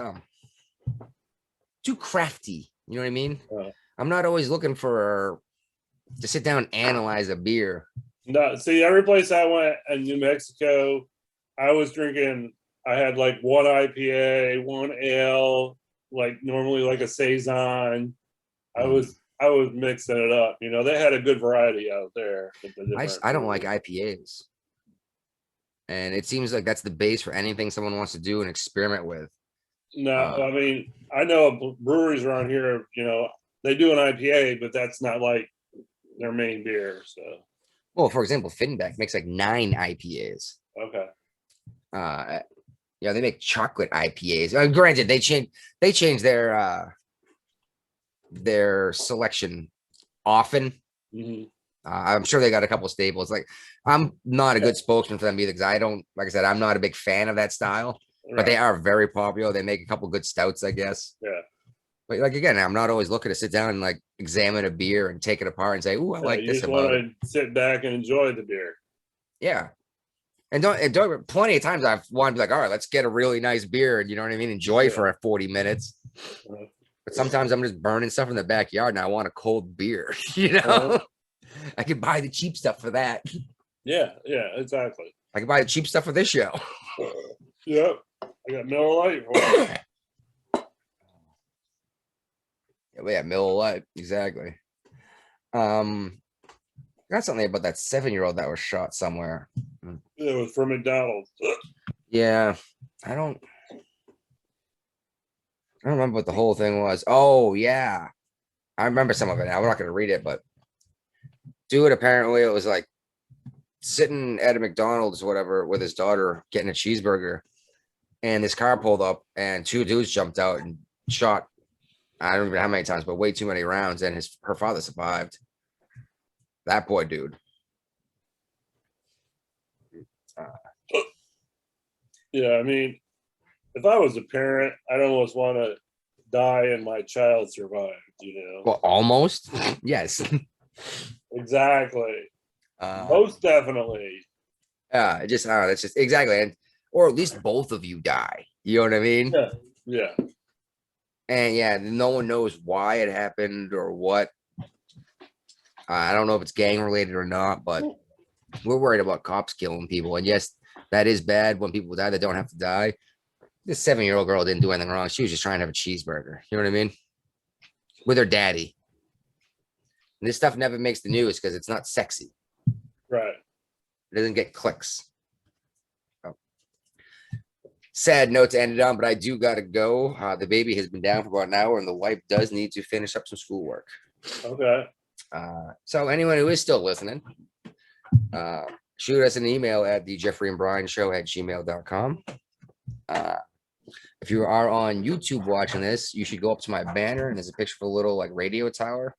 too crafty. You know what I mean? I'm not always looking to sit down and analyze a beer. No, see, every place I went in New Mexico, I had like 1 IPA, 1 ale, like normally like a Saison. I was mixing it up. They had a good variety out there. I don't like IPAs. And it seems like that's the base for anything someone wants to do and experiment with. No, I mean, I know breweries around here, they do an IPA, but that's not like their main beer. So, well, for example, Finback makes like 9 IPAs. Okay. They make chocolate IPAs. Granted, they change their selection often. Mm-hmm. I'm sure they got a couple staples. Like, I'm not a good spokesman for them either, because I don't, like I said, I'm not a big fan of that style. Right. But they are very popular. They make a couple good stouts, I guess. Yeah. But like, again, I'm not always looking to sit down and like examine a beer and take it apart and say, "Ooh, I like this." You just want to sit back and enjoy the beer. Yeah. And don't plenty of times I've wanted to be like, all right, let's get a really nice beer, and you know what I mean, enjoy for 40 minutes. But sometimes I'm just burning stuff in the backyard and I want a cold beer. I could buy the cheap stuff for that. Yeah, exactly. I could buy the cheap stuff for this show. Yep. I got Miller Lite for you. Yeah, Miller Lite, exactly. Got something about that 7-year-old that was shot somewhere. It was from McDonald's. Yeah, I don't remember what the whole thing was. Oh yeah, I remember some of it. Now. I'm not going to read it, but dude, apparently it was like sitting at a McDonald's or whatever with his daughter getting a cheeseburger, and this car pulled up and two dudes jumped out and shot. I don't even know how many times, but way too many rounds. And her father survived. That poor dude. Yeah, I mean, if I was a parent, I'd almost want to die and my child survived, you know? Well, almost. Yes. Exactly. Uh, Most definitely. yeah, just that's just exactly, and or at least both of you die. You know what I mean? Yeah. Yeah. And yeah, no one knows why it happened or what. I don't know if it's gang related or not, but we're worried about cops killing people. And yes, that is bad when people die that don't have to die. This 7-year-old girl didn't do anything wrong. She was just trying to have a cheeseburger. You know what I mean? With her daddy. And this stuff never makes the news because it's not sexy. Right. It doesn't get clicks. Oh. Sad note to end it on, but I do got to go. The baby has been down for about an hour and the wife does need to finish up some schoolwork. Okay. So anyone who is still listening, shoot us an email at the Jeffrey and Brian Show at gmail.com. If you are on YouTube watching this, you should go up to my banner and there's a picture of a little like radio tower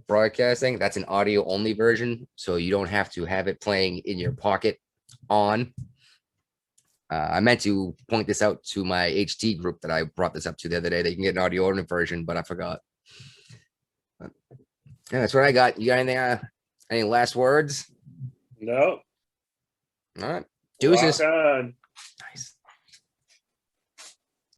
broadcasting. That's an audio only version, so you don't have to have it playing in your pocket on. I meant to point this out to my HT group that I brought this up to the other day. They can get an audio only version, but I forgot. But, yeah, that's what I got. You got anything? Any last words? No. All right. Deuces. Rock on. Nice.